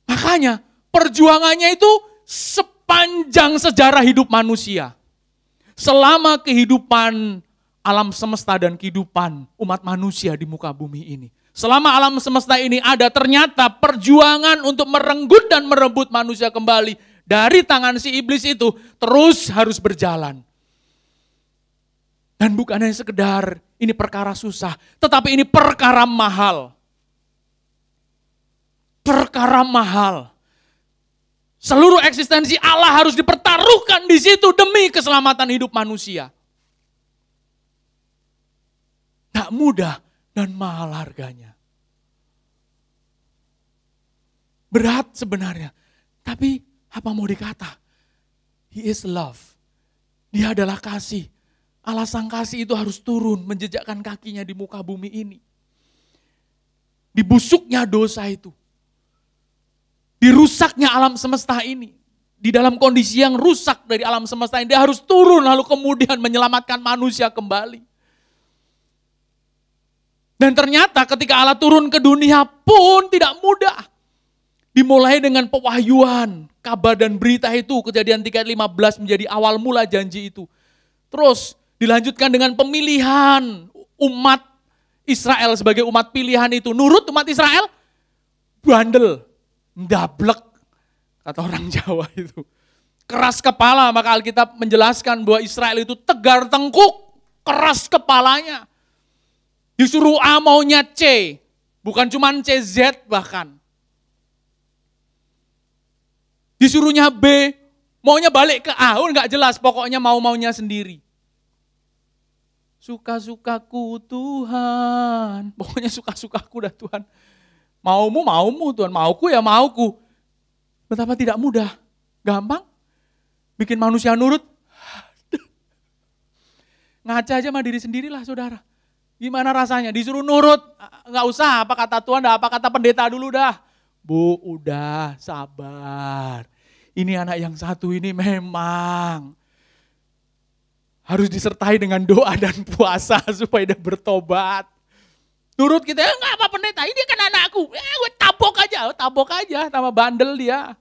Makanya perjuangannya itu sepanjang sejarah hidup manusia. Selama kehidupan alam semesta dan kehidupan umat manusia di muka bumi ini. Selama alam semesta ini ada, ternyata perjuangan untuk merenggut dan merebut manusia kembali dari tangan si iblis itu terus harus berjalan. Dan bukan hanya sekedar ini perkara susah, tetapi ini perkara mahal. Perkara mahal. Seluruh eksistensi Allah harus dipertaruhkan di situ demi keselamatan hidup manusia. Tak mudah dan mahal harganya. Berat sebenarnya, tapi apa mau dikata? He is love. Dia adalah kasih. Allah sang kasih itu harus turun menjejakkan kakinya di muka bumi ini. Di busuknya dosa itu. Dirusaknya alam semesta ini. Di dalam kondisi yang rusak dari alam semesta ini, dia harus turun lalu kemudian menyelamatkan manusia kembali. Dan ternyata ketika Allah turun ke dunia pun tidak mudah. Dimulai dengan pewahyuan, kabar dan berita itu, Kejadian 3:15 menjadi awal mula janji itu. Terus dilanjutkan dengan pemilihan umat Israel sebagai umat pilihan itu. Nurut umat Israel, bandel, ndablek, kata orang Jawa itu. Keras kepala, maka Alkitab menjelaskan bahwa Israel itu tegar tengkuk, keras kepalanya. Disuruh A maunya C, bukan cuma CZ bahkan. Disuruhnya B, maunya balik ke A, enggak jelas, pokoknya mau-maunya sendiri. Suka-sukaku Tuhan, pokoknya suka-sukaku dah Tuhan. Maumu, maumu Tuhan, mauku ya mauku. Betapa tidak mudah, gampang. Bikin manusia nurut. Ngaca aja sama diri sendirilah saudara. Gimana rasanya? Disuruh nurut, nggak usah apa kata Tuhan, dah, apa kata pendeta dulu dah. Bu, udah sabar. Ini anak yang satu ini memang harus disertai dengan doa dan puasa supaya dia bertobat. Nurut kita, enggak apa pendeta, ini kan anakku. Gue tabok aja sama bandel dia.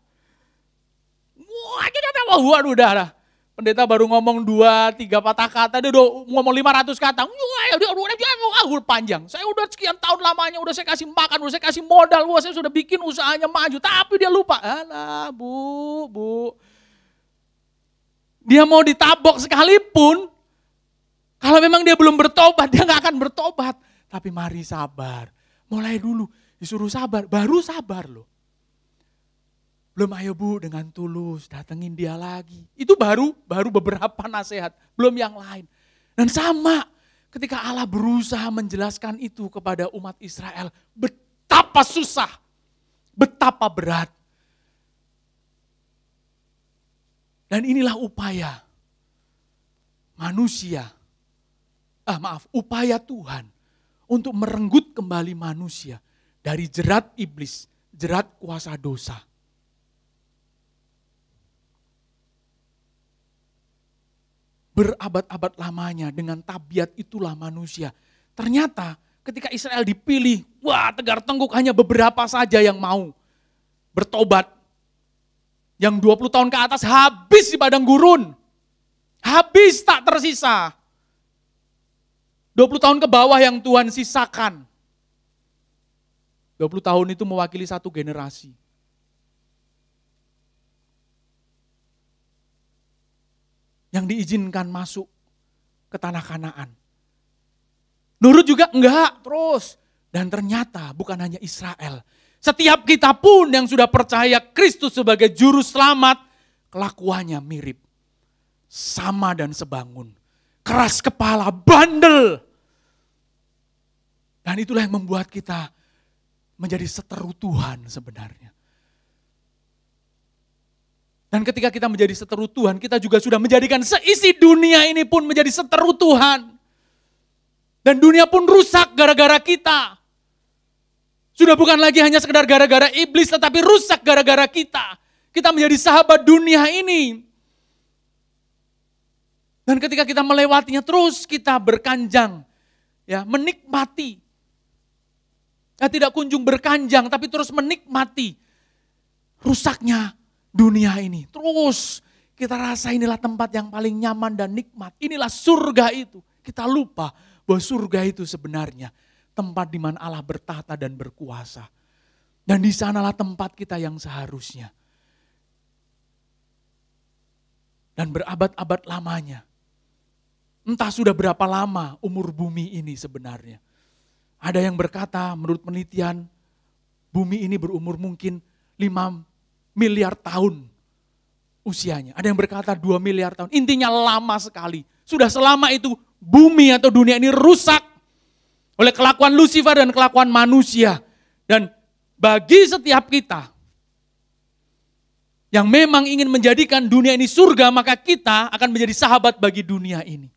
Wah, waduh udah. Pendeta baru ngomong 2-3 patah kata, dia udah ngomong 500 kata. Udah panjang. Saya udah sekian tahun lamanya, udah saya kasih makan, udah saya kasih modal, saya sudah bikin usahanya maju. Tapi dia lupa. Alah, bu. Dia mau ditabok sekalipun, kalau memang dia belum bertobat, dia gak akan bertobat. Tapi mari sabar. Mulai dulu, disuruh sabar, baru sabar loh. Belum ayo bu dengan tulus, datengin dia lagi. Itu baru beberapa nasihat, belum yang lain. Dan sama ketika Allah berusaha menjelaskan itu kepada umat Israel, betapa susah, betapa berat. Dan inilah upaya manusia, upaya Tuhan untuk merenggut kembali manusia dari jerat iblis, jerat kuasa dosa. Berabad-abad lamanya dengan tabiat itulah manusia. Ternyata ketika Israel dipilih, tegar tengkuk hanya beberapa saja yang mau bertobat. Yang 20 tahun ke atas habis di padang gurun. Habis tak tersisa. 20 tahun ke bawah yang Tuhan sisakan. 20 tahun itu mewakili satu generasi. Yang diizinkan masuk ke tanah Kanaan. Nurut juga enggak, terus. Dan ternyata bukan hanya Israel. Setiap kita pun yang sudah percaya Kristus sebagai juru selamat, kelakuannya mirip. Sama dan sebangun. Keras kepala, bandel. Dan itulah yang membuat kita menjadi seteru Tuhan sebenarnya. Dan ketika kita menjadi seteru Tuhan, kita juga sudah menjadikan seisi dunia ini pun menjadi seteru Tuhan. Dan dunia pun rusak gara-gara kita. Sudah bukan lagi hanya sekedar gara-gara iblis, tetapi rusak gara-gara kita. Kita menjadi sahabat dunia ini. Dan ketika kita melewatinya terus kita berkanjang, ya, menikmati. Tidak kunjung berkanjang, tapi terus menikmati rusaknya dunia ini. Terus kita rasa inilah tempat yang paling nyaman dan nikmat. Inilah surga itu. Kita lupa bahwa surga itu sebenarnya tempat di mana Allah bertata dan berkuasa. Dan di sanalah tempat kita yang seharusnya. Dan berabad-abad lamanya. Entah sudah berapa lama umur bumi ini sebenarnya. Ada yang berkata menurut penelitian, bumi ini berumur mungkin 5 miliar tahun usianya. Ada yang berkata 2 miliar tahun. Intinya lama sekali. Sudah selama itu bumi atau dunia ini rusak oleh kelakuan Lucifer dan kelakuan manusia. Dan bagi setiap kita yang memang ingin menjadikan dunia ini surga, maka kita akan menjadi sahabat bagi dunia ini.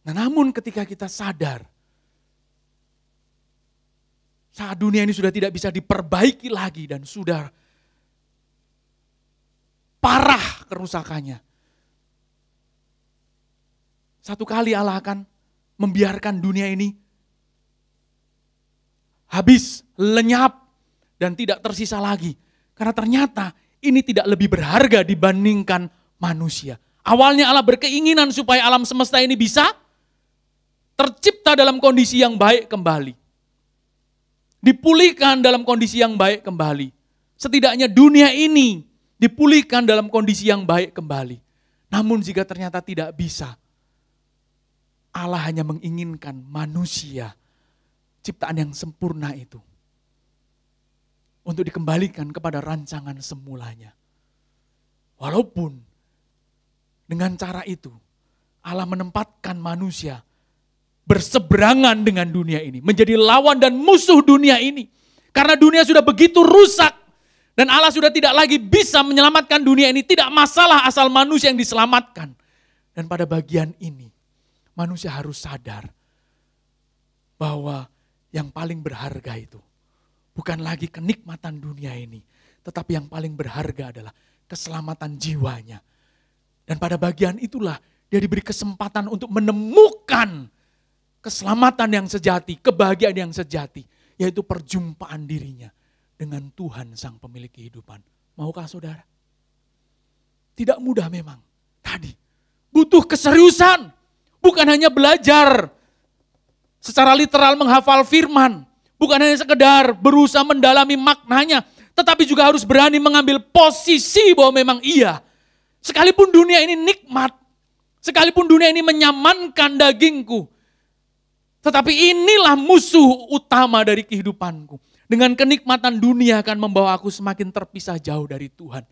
Nah, namun ketika kita sadar, saat dunia ini sudah tidak bisa diperbaiki lagi dan sudah parah kerusakannya. Satu kali Allah akan membiarkan dunia ini habis, lenyap, dan tidak tersisa lagi. Karena ternyata ini tidak lebih berharga dibandingkan manusia. Awalnya Allah berkeinginan supaya alam semesta ini bisa tercipta dalam kondisi yang baik kembali. Dipulihkan dalam kondisi yang baik kembali. Setidaknya dunia ini dipulihkan dalam kondisi yang baik kembali. Namun jika ternyata tidak bisa, Allah hanya menginginkan manusia, ciptaan yang sempurna itu, untuk dikembalikan kepada rancangan semulanya. Walaupun dengan cara itu, Allah menempatkan manusia berseberangan dengan dunia ini, menjadi lawan dan musuh dunia ini. Karena dunia sudah begitu rusak, dan Allah sudah tidak lagi bisa menyelamatkan dunia ini. Tidak masalah asal manusia yang diselamatkan. Dan pada bagian ini, manusia harus sadar bahwa yang paling berharga itu bukan lagi kenikmatan dunia ini, tetapi yang paling berharga adalah keselamatan jiwanya. Dan pada bagian itulah dia diberi kesempatan untuk menemukan keselamatan yang sejati, kebahagiaan yang sejati, yaitu perjumpaan dirinya dengan Tuhan Sang Pemilik kehidupan. Maukah saudara? Tidak mudah memang. Tadi butuh keseriusan. Bukan hanya belajar secara literal menghafal firman. Bukan hanya sekedar berusaha mendalami maknanya. Tetapi juga harus berani mengambil posisi bahwa memang iya. Sekalipun dunia ini nikmat. Sekalipun dunia ini menyamankan dagingku. Tetapi inilah musuh utama dari kehidupanku. Dengan kenikmatan dunia akan membawa aku semakin terpisah jauh dari Tuhan.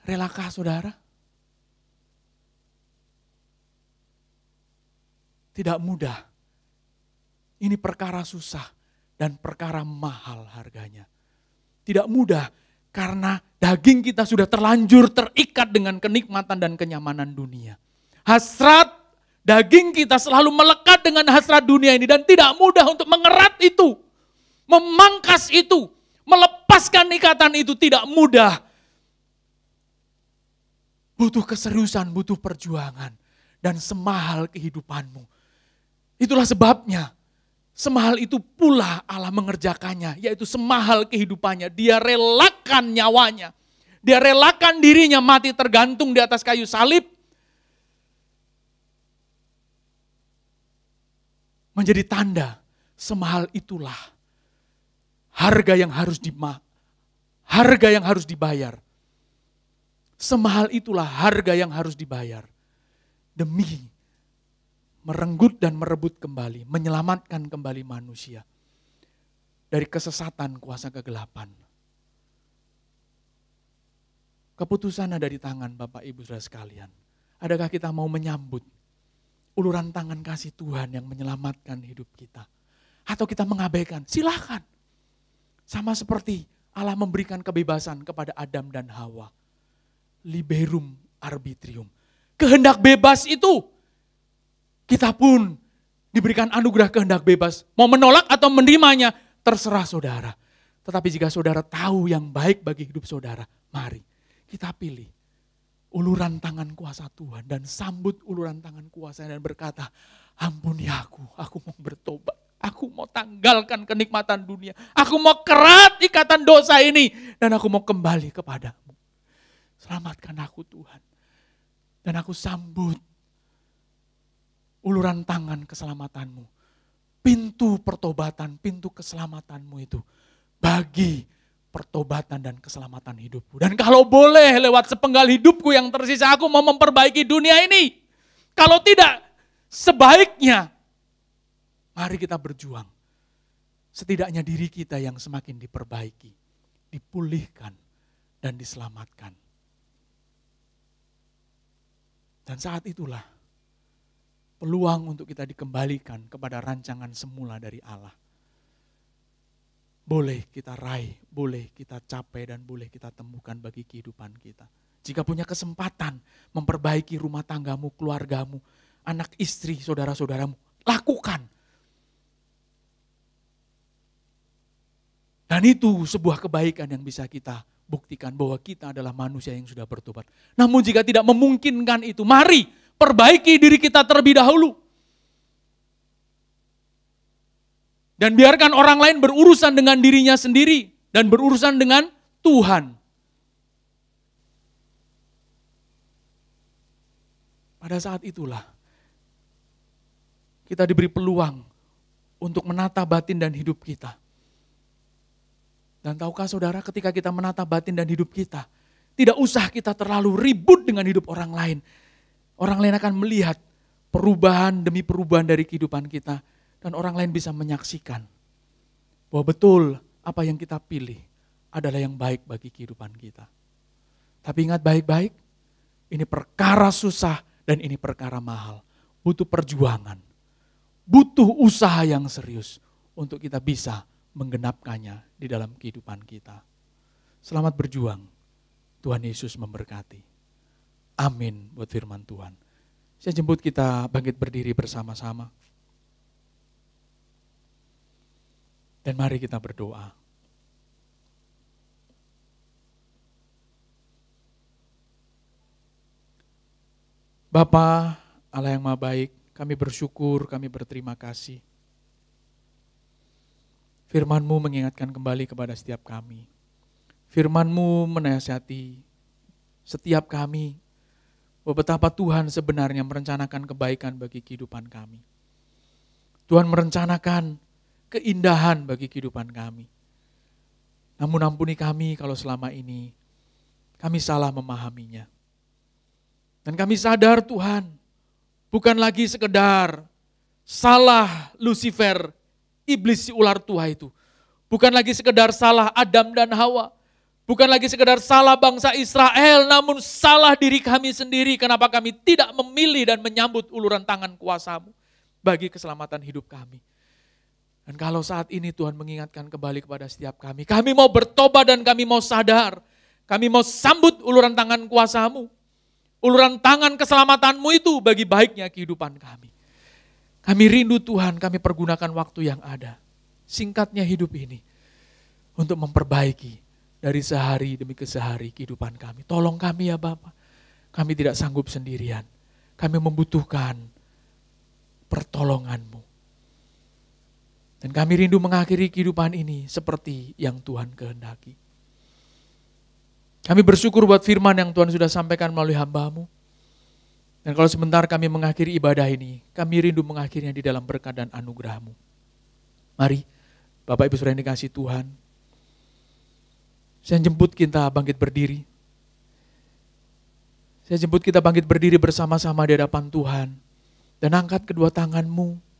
Relakah saudara? Tidak mudah. Ini perkara susah dan perkara mahal harganya. Tidak mudah karena daging kita sudah terlanjur terikat dengan kenikmatan dan kenyamanan dunia. Hasrat daging kita selalu melekat dengan hasrat dunia ini dan tidak mudah untuk mengerat itu. Memangkas itu, melepaskan ikatan itu tidak mudah. Butuh keseriusan, butuh perjuangan dan semahal kehidupanmu. Itulah sebabnya, semahal itu pula Allah mengerjakannya, yaitu semahal kehidupannya. Dia relakan nyawanya, dia relakan dirinya mati tergantung di atas kayu salib. Menjadi tanda, semahal itulah harga yang harus dibayar. Semahal itulah harga yang harus dibayar. Demi merenggut dan merebut kembali, menyelamatkan kembali manusia dari kesesatan kuasa kegelapan. Keputusan ada di tangan Bapak Ibu Saudara sekalian. Adakah kita mau menyambut uluran tangan kasih Tuhan yang menyelamatkan hidup kita? Atau kita mengabaikan? Silakan. Sama seperti Allah memberikan kebebasan kepada Adam dan Hawa. Liberum arbitrium. Kehendak bebas itu Kita pun diberikan anugerah kehendak bebas. Mau menolak atau menerimanya, terserah saudara. Tetapi jika saudara tahu yang baik bagi hidup saudara, mari kita pilih uluran tangan kuasa Tuhan dan sambut uluran tangan kuasa dan berkata, ampuni aku mau bertobat. Aku mau tanggalkan kenikmatan dunia. Aku mau kerat ikatan dosa ini dan aku mau kembali kepadamu. Selamatkan aku Tuhan. Dan aku sambut uluran tangan keselamatanmu. Pintu pertobatan, pintu keselamatanmu itu bagi pertobatan dan keselamatan hidupku. Dan kalau boleh lewat sepenggal hidupku yang tersisa, aku mau memperbaiki dunia ini. Kalau tidak, sebaiknya mari kita berjuang. Setidaknya diri kita yang semakin diperbaiki, dipulihkan, dan diselamatkan. Dan saat itulah peluang untuk kita dikembalikan kepada rancangan semula dari Allah. Boleh kita raih, boleh kita capai, dan boleh kita temukan bagi kehidupan kita. Jika punya kesempatan memperbaiki rumah tanggamu, keluargamu, anak istri, saudara-saudaramu, lakukan. Dan itu sebuah kebaikan yang bisa kita buktikan bahwa kita adalah manusia yang sudah bertobat. Namun jika tidak memungkinkan itu, mari perbaiki diri kita terlebih dahulu. Dan biarkan orang lain berurusan dengan dirinya sendiri dan berurusan dengan Tuhan. Pada saat itulah kita diberi peluang untuk menata batin dan hidup kita. Dan tahukah saudara, ketika kita menata batin dan hidup kita, tidak usah kita terlalu ribut dengan hidup orang lain. Orang lain akan melihat perubahan demi perubahan dari kehidupan kita. Dan orang lain bisa menyaksikan bahwa betul apa yang kita pilih adalah yang baik bagi kehidupan kita. Tapi ingat baik-baik, ini perkara susah dan ini perkara mahal. Butuh perjuangan, butuh usaha yang serius untuk kita bisa menggenapkannya di dalam kehidupan kita. Selamat berjuang, Tuhan Yesus memberkati. Amin buat firman Tuhan. Saya jemput kita bangkit berdiri bersama-sama. Dan mari kita berdoa. Bapa, Allah yang Maha Baik, kami bersyukur, kami berterima kasih. Firman-Mu mengingatkan kembali kepada setiap kami. Firman-Mu menasihati setiap kami bahwa betapa Tuhan sebenarnya merencanakan kebaikan bagi kehidupan kami. Tuhan merencanakan keindahan bagi kehidupan kami. Namun ampuni kami kalau selama ini kami salah memahaminya. Dan kami sadar Tuhan, bukan lagi sekedar salah Lucifer, iblis si ular tua itu. Bukan lagi sekedar salah Adam dan Hawa. Bukan lagi sekedar salah bangsa Israel, namun salah diri kami sendiri. Kenapa kami tidak memilih dan menyambut uluran tangan kuasa-Mu bagi keselamatan hidup kami. Dan kalau saat ini Tuhan mengingatkan kembali kepada setiap kami mau bertobat dan kami mau sadar. Kami mau sambut uluran tangan kuasa-Mu. Uluran tangan keselamatan-Mu itu bagi baiknya kehidupan kami. Kami rindu Tuhan, kami pergunakan waktu yang ada. Singkatnya hidup ini. Untuk memperbaiki dari sehari demi sehari kehidupan kami. Tolong kami ya Bapa. Kami tidak sanggup sendirian. Kami membutuhkan pertolongan-Mu. Dan kami rindu mengakhiri kehidupan ini seperti yang Tuhan kehendaki. Kami bersyukur buat firman yang Tuhan sudah sampaikan melalui hamba-Mu. Dan kalau sebentar kami mengakhiri ibadah ini, kami rindu mengakhirinya di dalam berkat dan anugerah-Mu. Mari, Bapak Ibu Saudara yang dikasihi Tuhan, saya jemput kita bangkit berdiri. Saya jemput kita bangkit berdiri bersama-sama di hadapan Tuhan. Dan angkat kedua tangan-Mu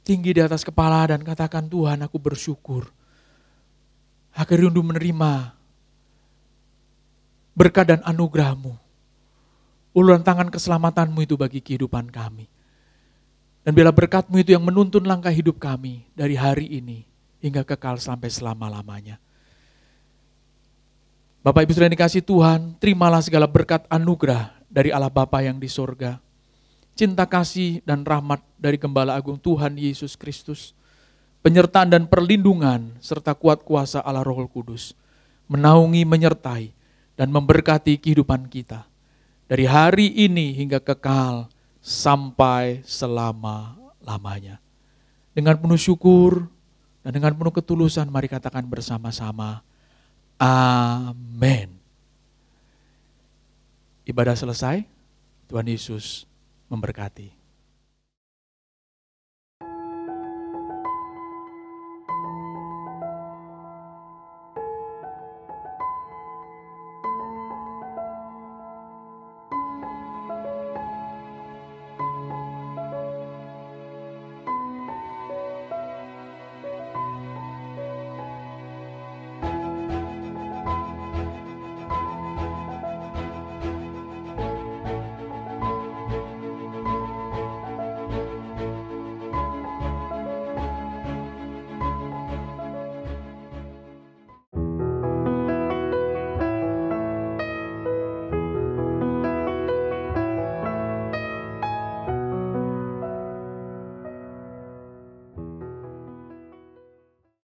tinggi di atas kepala dan katakan, Tuhan, aku bersyukur. Aku rindu menerima berkat dan anugerah-Mu. Uluran tangan keselamatan-Mu itu bagi kehidupan kami. Dan bila berkat-Mu itu yang menuntun langkah hidup kami dari hari ini hingga kekal sampai selama-lamanya. Bapak Ibu Saudara yang dikasihi Tuhan, terimalah segala berkat anugerah dari Allah Bapa yang di sorga, cinta kasih dan rahmat dari Gembala Agung Tuhan Yesus Kristus, penyertaan dan perlindungan serta kuat kuasa Allah Roh Kudus menaungi, menyertai, dan memberkati kehidupan kita dari hari ini hingga kekal sampai selama-lamanya. Dengan penuh syukur dan dengan penuh ketulusan, mari katakan bersama-sama, amin. Ibadah selesai, Tuhan Yesus memberkati.